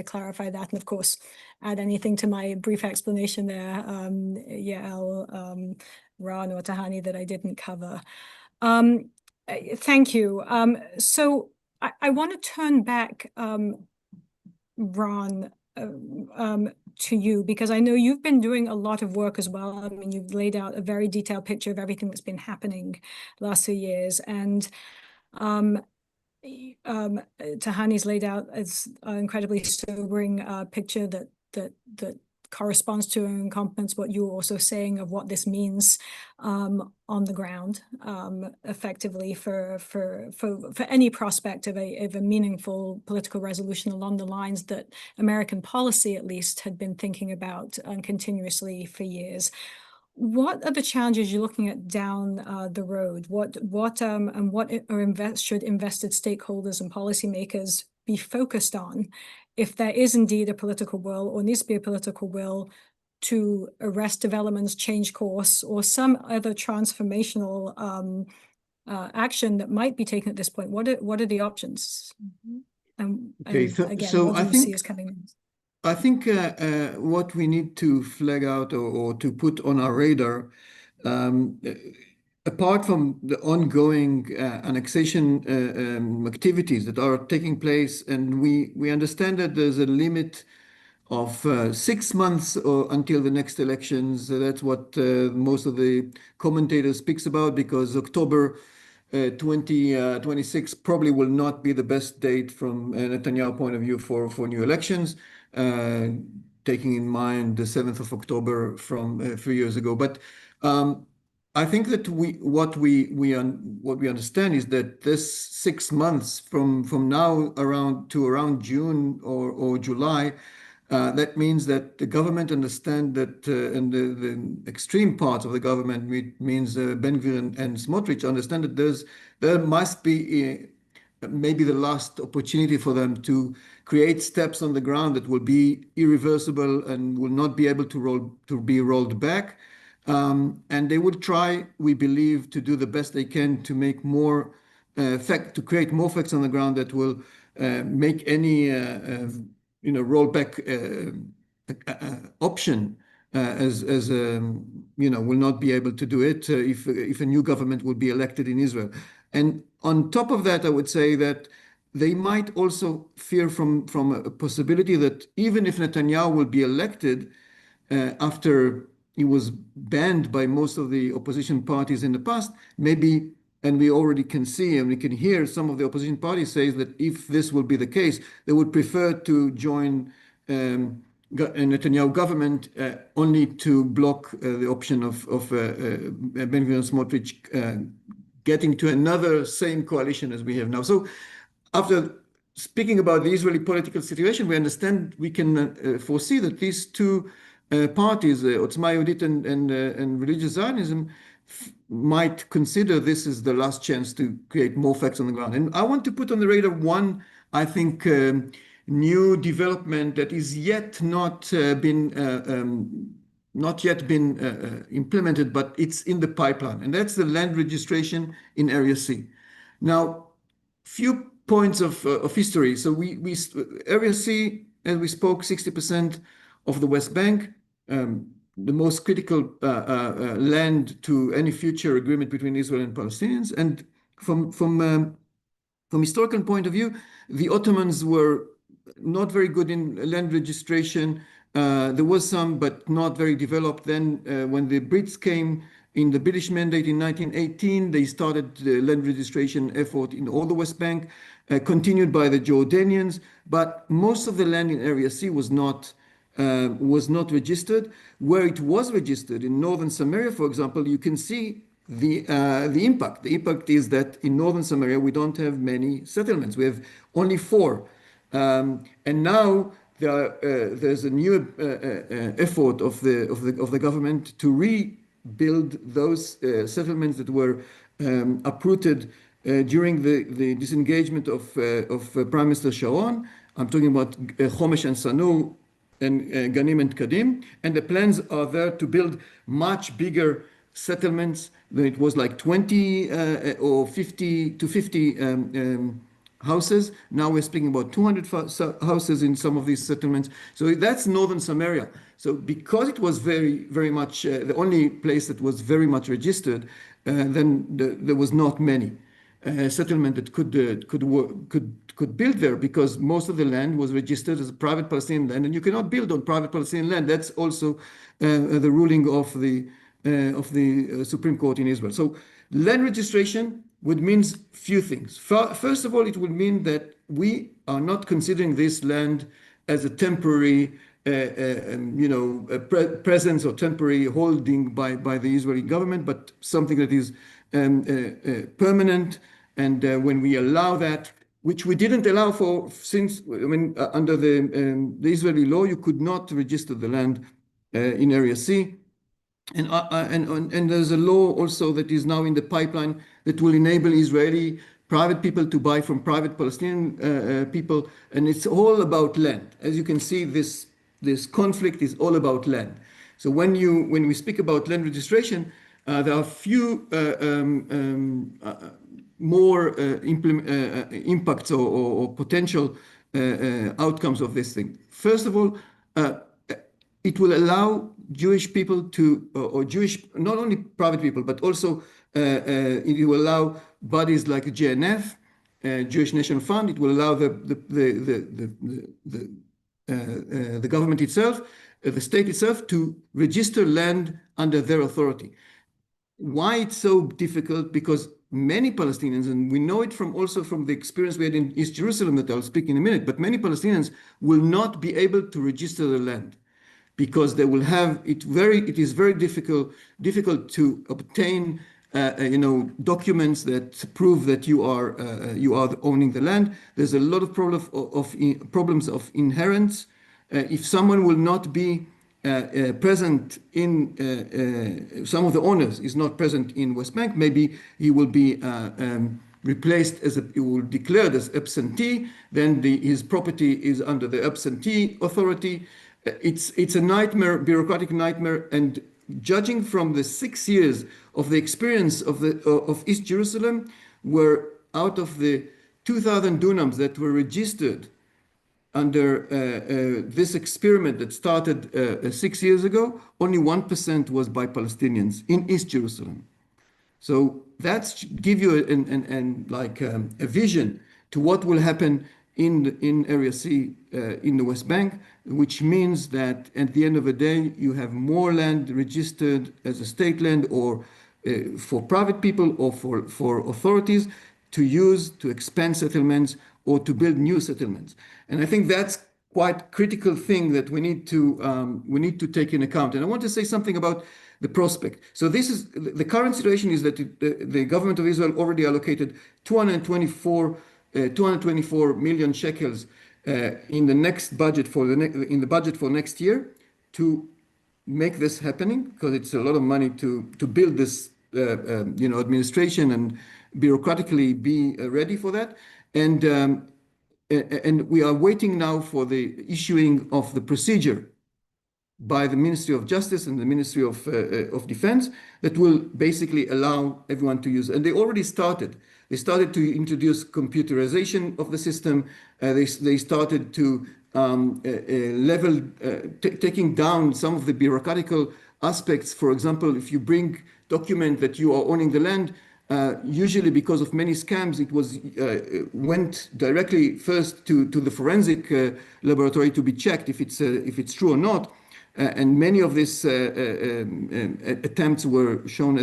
clarify that, and of course add anything to my brief explanation there, Yael, Ron, or Tahani, that I didn't cover. Thank you. So I want to turn back, Ron, to you, because I know you've been doing a lot of work as well. I mean, you've laid out a very detailed picture of everything that's been happening the last few years, and Tahani's laid out as an incredibly sobering picture that corresponds to and complements what you were also saying of what this means on the ground, effectively for any prospect of a meaningful political resolution along the lines that American policy at least had been thinking about continuously for years. What are the challenges you're looking at down the road? What should invested stakeholders and policymakers be focused on if there is indeed a political will, or needs to be a political will, to arrest developments, change course, or some other transformational action that might be taken at this point? What are the options? Okay, so what do you see as coming in? I think what we need to flag out or to put on our radar, apart from the ongoing annexation activities that are taking place, and we understand that there's a limit of 6 months until the next elections. That's what most of the commentators speaks about, because October 2026 probably will not be the best date from a Netanyahu point of view for new elections, taking in mind the 7th of October from a few years ago. But I think that what we understand is that this 6 months from now around June or July, that means that the government understand that, and the extreme parts of the government, means Ben-Gvir and Smotrich, understand that there must be maybe the last opportunity for them to create steps on the ground that will be irreversible and will not be able to be rolled back. And they will try, we believe, to do the best they can to make more to create more facts on the ground that will make any rollback option as will not be able to do it if a new government will be elected in Israel. And on top of that, I would say that they might also fear from a possibility that even if Netanyahu will be elected after he was banned by most of the opposition parties in the past, maybe, and we already can see and we can hear some of the opposition parties say that if this will be the case, they would prefer to join a Netanyahu government only to block the option of Ben-Gvir and Smotrich getting to another same coalition as we have now. So after speaking about the Israeli political situation, we understand, we can foresee that these two parties, Otzma Yehudit and Religious Zionism, might consider this as the last chance to create more facts on the ground. And I want to put on the radar one, I think, new development that is yet not been implemented, but it's in the pipeline, and that's the land registration in Area C. Now, few points of history. So Area C, as we spoke, 60% of the West Bank, the most critical land to any future agreement between Israel and Palestinians. And from historical point of view, the Ottomans were not very good in land registration. There was some, but not very developed. Then when the Brits came in the British Mandate in 1918, they started the land registration effort in all the West Bank, continued by the Jordanians, but most of the land in Area C was not registered. Where it was registered, in northern Samaria, for example, you can see the impact. The impact is that in northern Samaria, we don't have many settlements. We have only 4. And now there's a new effort of the government to rebuild those settlements that were uprooted during the disengagement of Prime Minister Sharon. I'm talking about Chomesh and Sanur, and Ganim and Kadim, and the plans are there to build much bigger settlements than it was, like 20 or 50 houses. Now we're speaking about 200 houses in some of these settlements. So that's northern Samaria. So because it was very, very much the only place that was very much registered, then there was not many settlement that could build there, because most of the land was registered as private Palestinian land, and you cannot build on private Palestinian land. That's also the ruling of the Supreme Court in Israel. So land registration would mean few things. First of all, it would mean that we are not considering this land as a temporary presence or temporary holding by the Israeli government, but something that is permanent. And when we allow that, which we didn't allow for since, under the Israeli law, you could not register the land in Area C. And there's a law also that is now in the pipeline that will enable Israeli private people to buy from private Palestinian people. And it's all about land. As you can see, this conflict is all about land. So when we speak about land registration, there are few more impacts or potential outcomes of this thing. First of all, it will allow Jewish people to, or Jewish, not only private people, but also it will allow bodies like JNF, Jewish National Fund. It will allow the government itself, the state itself, to register land under their authority. Why it's so difficult? Because many Palestinians, and we know it also from the experience we had in East Jerusalem that I'll speak in a minute, but many Palestinians will not be able to register the land because they will have it is very difficult to obtain documents that prove that you are owning the land. There's a lot of problems of inheritance. If someone will not be present in some of the owners is not present in West Bank, maybe he will be replaced he will be declared as absentee. Then his property is under the absentee authority. It's a nightmare, bureaucratic nightmare, and judging from the 6 years of the experience of East Jerusalem, where out of the 2,000 dunams that were registered under this experiment that started 6 years ago, only 1% was by Palestinians in East Jerusalem. So that's give you a vision to what will happen in Area C in the West Bank, which means that at the end of the day, you have more land registered as a state land or for private people or for authorities to use to expand settlements or to build new settlements. And I think that's quite critical thing that we need to take in account. And I want to say something about the prospect. So this is the current situation is that the government of Israel already allocated 224 million shekels in the next budget in the budget for next year to make this happening, because it's a lot of money to build this administration and bureaucratically be ready for that. And we are waiting now for the issuing of the procedure by the Ministry of Justice and the Ministry of Defense that will basically allow everyone to use. And they already started. They started to introduce computerization of the system. They started to taking down some of the bureaucratical aspects. For example, if you bring document that you are owning the land, usually because of many scams, it was went directly first to the forensic laboratory to be checked if it's true or not. And many of these attempts were shown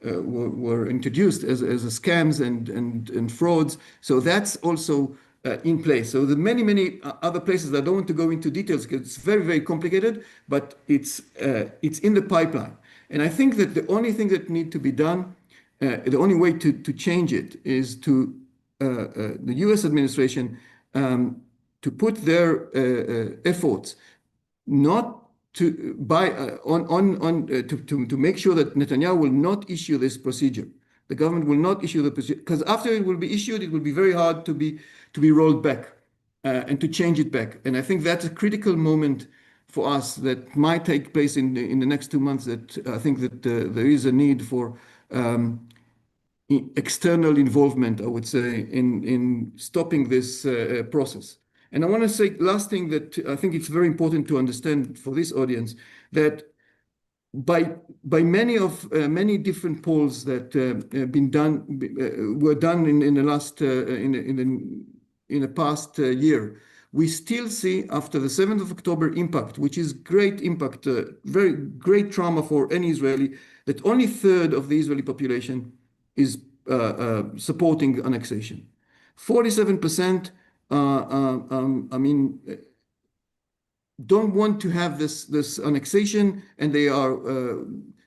were introduced as scams and frauds. So that's also in place. So the many other places, I don't want to go into details because it's very, very complicated, but it's in the pipeline. And I think that the only thing that needs to be done, the only way to change it is to the US administration to put their efforts not to to make sure that Netanyahu will not issue this procedure. The government will not issue the procedure, because after it will be issued, it will be very hard to be rolled back and to change it back. And I think that's a critical moment for us that might take place in the next 2 months. That I think that there is a need for external involvement, I would say, in stopping this process. And I want to say last thing that I think it's very important to understand for this audience, that by many different polls that were done in the last in the past year, we still see after the 7th of October impact, which is great impact, very great trauma for any Israeli, that only 1/3 of the Israeli population is supporting annexation. 47%. I mean, don't want to have this annexation, and they are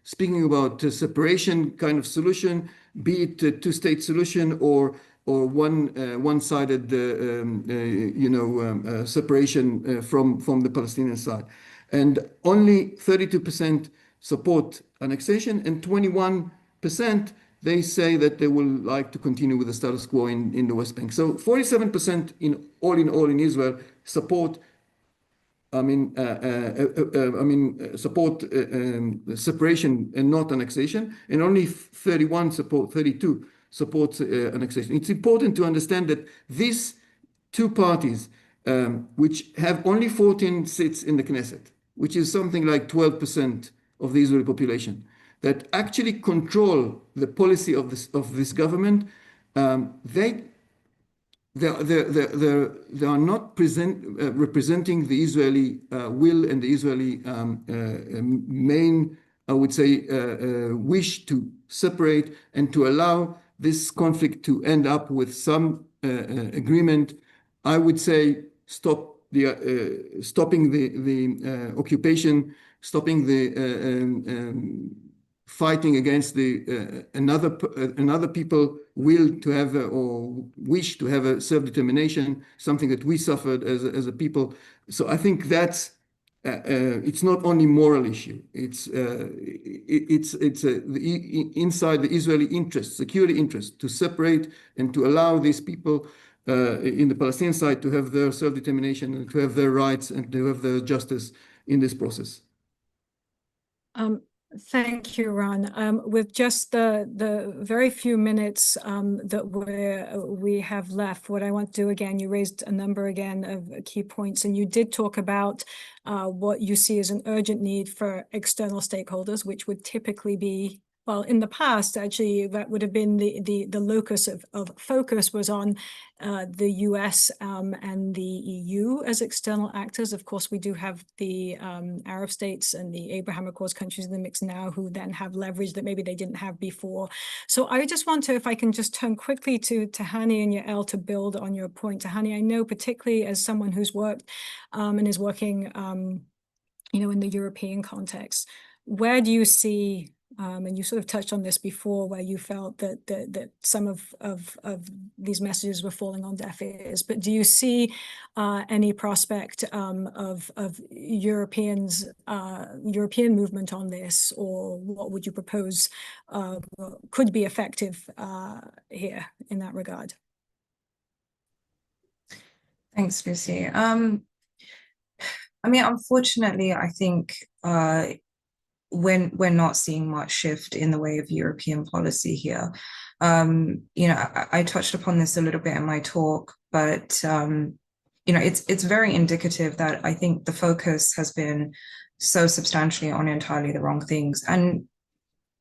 speaking about a separation kind of solution, be it a two-state solution or one-sided separation from the Palestinian side. And only 32% support annexation, and 21% they say that they will like to continue with the status quo in the West Bank. So 47% in all in Israel support. Support separation and not annexation, and only 32 supports annexation. It's important to understand that these two parties, which have only 14 seats in the Knesset, which is something like 12% of the Israeli population, that actually control the policy of this government, they are not representing the Israeli will and the Israeli main, I would say, wish to separate and to allow this conflict to end up with some agreement. I would say stopping the occupation, stopping the fighting against the another people will to have or wish to have a self-determination, something that we suffered as a people. So I think that's it's not only moral issue. It's inside the Israeli interest, security interest, to separate and to allow these people in the Palestinian side to have their self-determination and to have their rights and to have their justice in this process. Thank you, Ron. With just the very few minutes that we have left, what I want to do again, you raised a number again of key points, and you did talk about what you see as an urgent need for external stakeholders, which would typically be, well, in the past, actually, that would have been the locus of focus was on the US and the EU as external actors. Of course, we do have the Arab states and the Abraham Accords countries in the mix now, who then have leverage that maybe they didn't have before. So I just want to, if I can just turn quickly to Hani and Yael to build on your point. Hani, I know particularly as someone who's worked and is working, in the European context, where do you see, and you sort of touched on this before, where you felt that some of these messages were falling on deaf ears, but do you see any prospect of European movement on this, or what would you propose could be effective here in that regard? Thanks, Lucy. I mean, unfortunately, I think we're not seeing much shift in the way of European policy here. I touched upon this a little bit in my talk, but it's very indicative that I think the focus has been so substantially on entirely the wrong things, and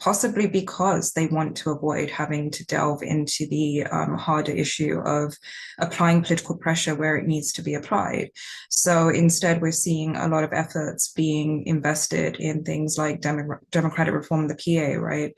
possibly because they want to avoid having to delve into the harder issue of applying political pressure where it needs to be applied. So instead, we're seeing a lot of efforts being invested in things like democratic reform of the PA, right?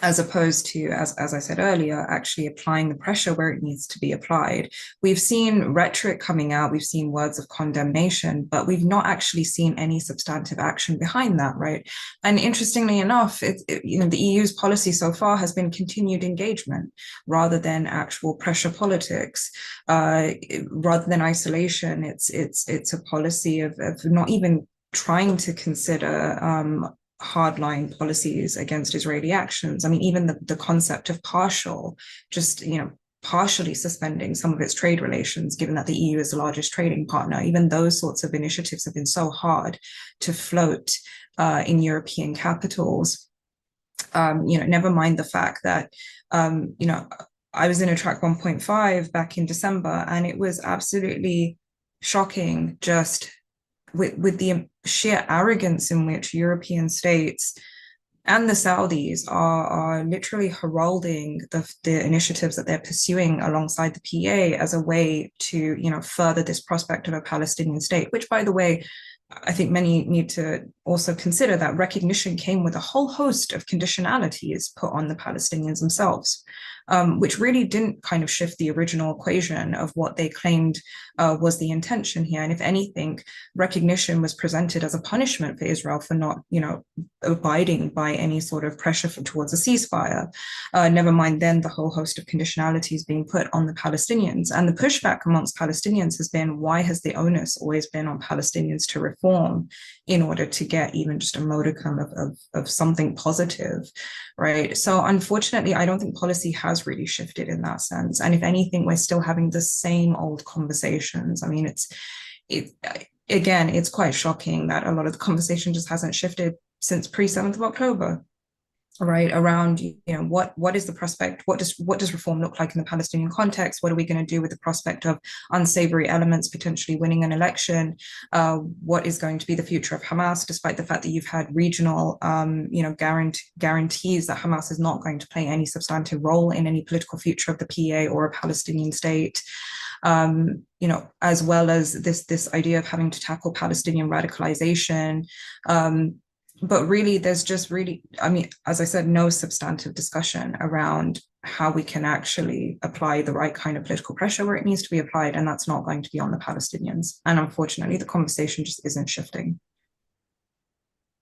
As opposed to, as I said earlier, actually applying the pressure where it needs to be applied. We've seen rhetoric coming out, we've seen words of condemnation, but we've not actually seen any substantive action behind that, right? And interestingly enough, the EU's policy so far has been continued engagement rather than actual pressure politics, rather than isolation. It's a policy of not even trying to consider hardline policies against Israeli actions. I mean, even the concept of partially suspending some of its trade relations, given that the EU is the largest trading partner, even those sorts of initiatives have been so hard to float in European capitals. Never mind the fact that, I was in a track 1.5 back in December, and it was absolutely shocking just with the sheer arrogance in which European states and the Saudis are literally heralding the initiatives that they're pursuing alongside the PA as a way to, further this prospect of a Palestinian state, which, by the way, I think many need to also consider that recognition came with a whole host of conditionalities put on the Palestinians themselves, which really didn't kind of shift the original equation of what they claimed was the intention here. And if anything, recognition was presented as a punishment for Israel for not, abiding by any sort of pressure towards a ceasefire. Never mind then the whole host of conditionalities being put on the Palestinians. And the pushback amongst Palestinians has been, why has the onus always been on Palestinians to reform in order to get even just a modicum of something positive, right? So unfortunately, I don't think policy has really shifted in that sense. And if anything, we're still having the same old conversations. I mean, it's quite shocking that a lot of the conversation just hasn't shifted since pre-7th of October, right? Around, what is the prospect? What does reform look like in the Palestinian context? What are we going to do with the prospect of unsavory elements potentially winning an election? What is going to be the future of Hamas, despite the fact that you've had regional, guarantees that Hamas is not going to play any substantive role in any political future of the PA or a Palestinian state? As well as this idea of having to tackle Palestinian radicalization. But really, there's just as I said, no substantive discussion around how we can actually apply the right kind of political pressure where it needs to be applied, and that's not going to be on the Palestinians. And unfortunately, the conversation just isn't shifting.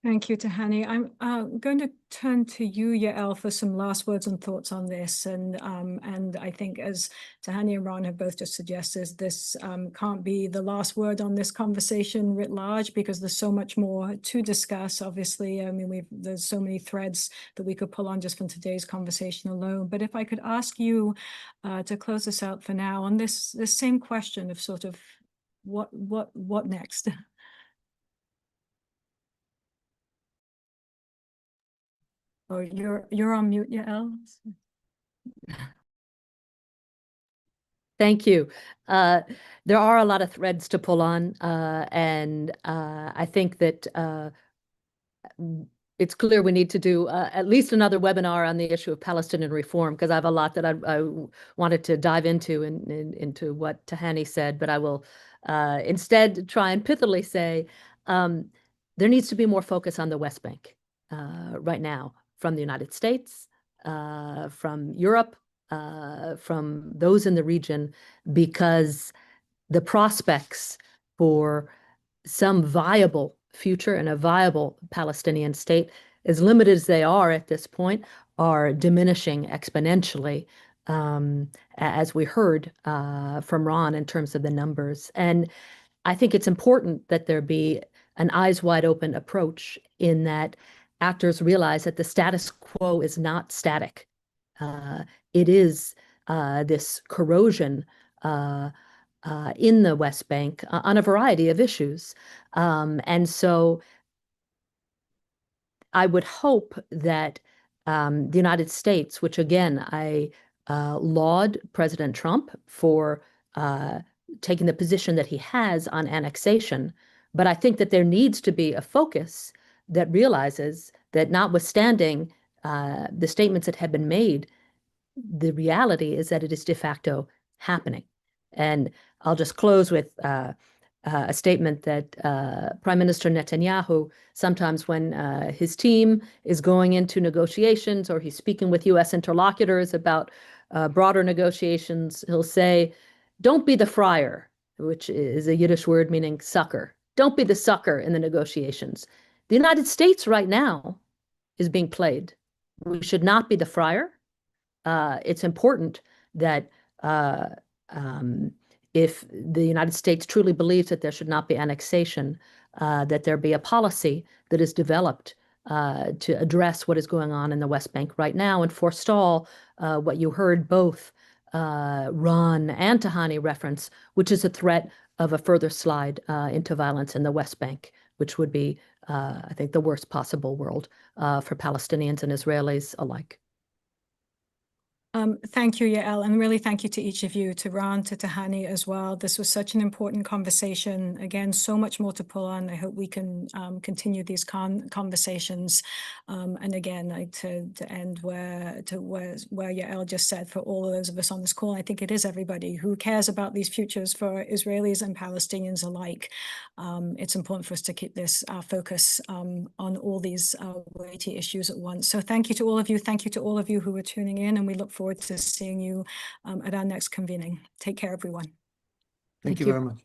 Thank you, Tahani. I'm going to turn to you, Yael, for some last words and thoughts on this. And I think, as Tahani and Ron have both just suggested, this can't be the last word on this conversation writ large, because there's so much more to discuss. Obviously, I mean, there's so many threads that we could pull on just from today's conversation alone. But if I could ask you to close this out for now on this same question of sort of what next? Oh, you're on mute, Yael. Thank you. There are a lot of threads to pull on, and I think that it's clear we need to do at least another webinar on the issue of Palestinian reform, because I have a lot that I wanted to dive into into what Tahani said, but I will instead try and pithily say there needs to be more focus on the West Bank right now from the United States, from Europe, from those in the region, because the prospects for some viable future and a viable Palestinian state, as limited as they are at this point, are diminishing exponentially, as we heard from Ron in terms of the numbers. And I think it's important that there be an eyes wide open approach, in that actors realize that the status quo is not static. It is this corrosion in the West Bank on a variety of issues. And so I would hope that the United States, which again, I laud President Trump for taking the position that he has on annexation, but I think that there needs to be a focus that realizes that, notwithstanding the statements that have been made, the reality is that it is de facto happening. And I'll just close with a statement that Prime Minister Netanyahu, sometimes when his team is going into negotiations or he's speaking with U.S. interlocutors about broader negotiations, he'll say, "Don't be the friar," which is a Yiddish word meaning sucker. Don't be the sucker in the negotiations. The United States right now is being played. We should not be the friar. It's important that if the United States truly believes that there should not be annexation, that there be a policy that is developed to address what is going on in the West Bank right now and forestall what you heard both Ron and Tahani reference, which is a threat of a further slide into violence in the West Bank, which would be, I think, the worst possible world for Palestinians and Israelis alike. Thank you, Yael, and really thank you to each of you, to Ron, to Tahani as well. This was such an important conversation. Again, so much more to pull on. I hope we can continue these conversations. And again, to end where Yael just said, for all of those of us on this call, I think it is everybody who cares about these futures for Israelis and Palestinians alike. It's important for us to keep this focus on all these weighty issues at once. So thank you to all of you. Thank you to all of you who are tuning in, and we look forward to seeing you at our next convening. Take care, everyone. Thank you you. very much.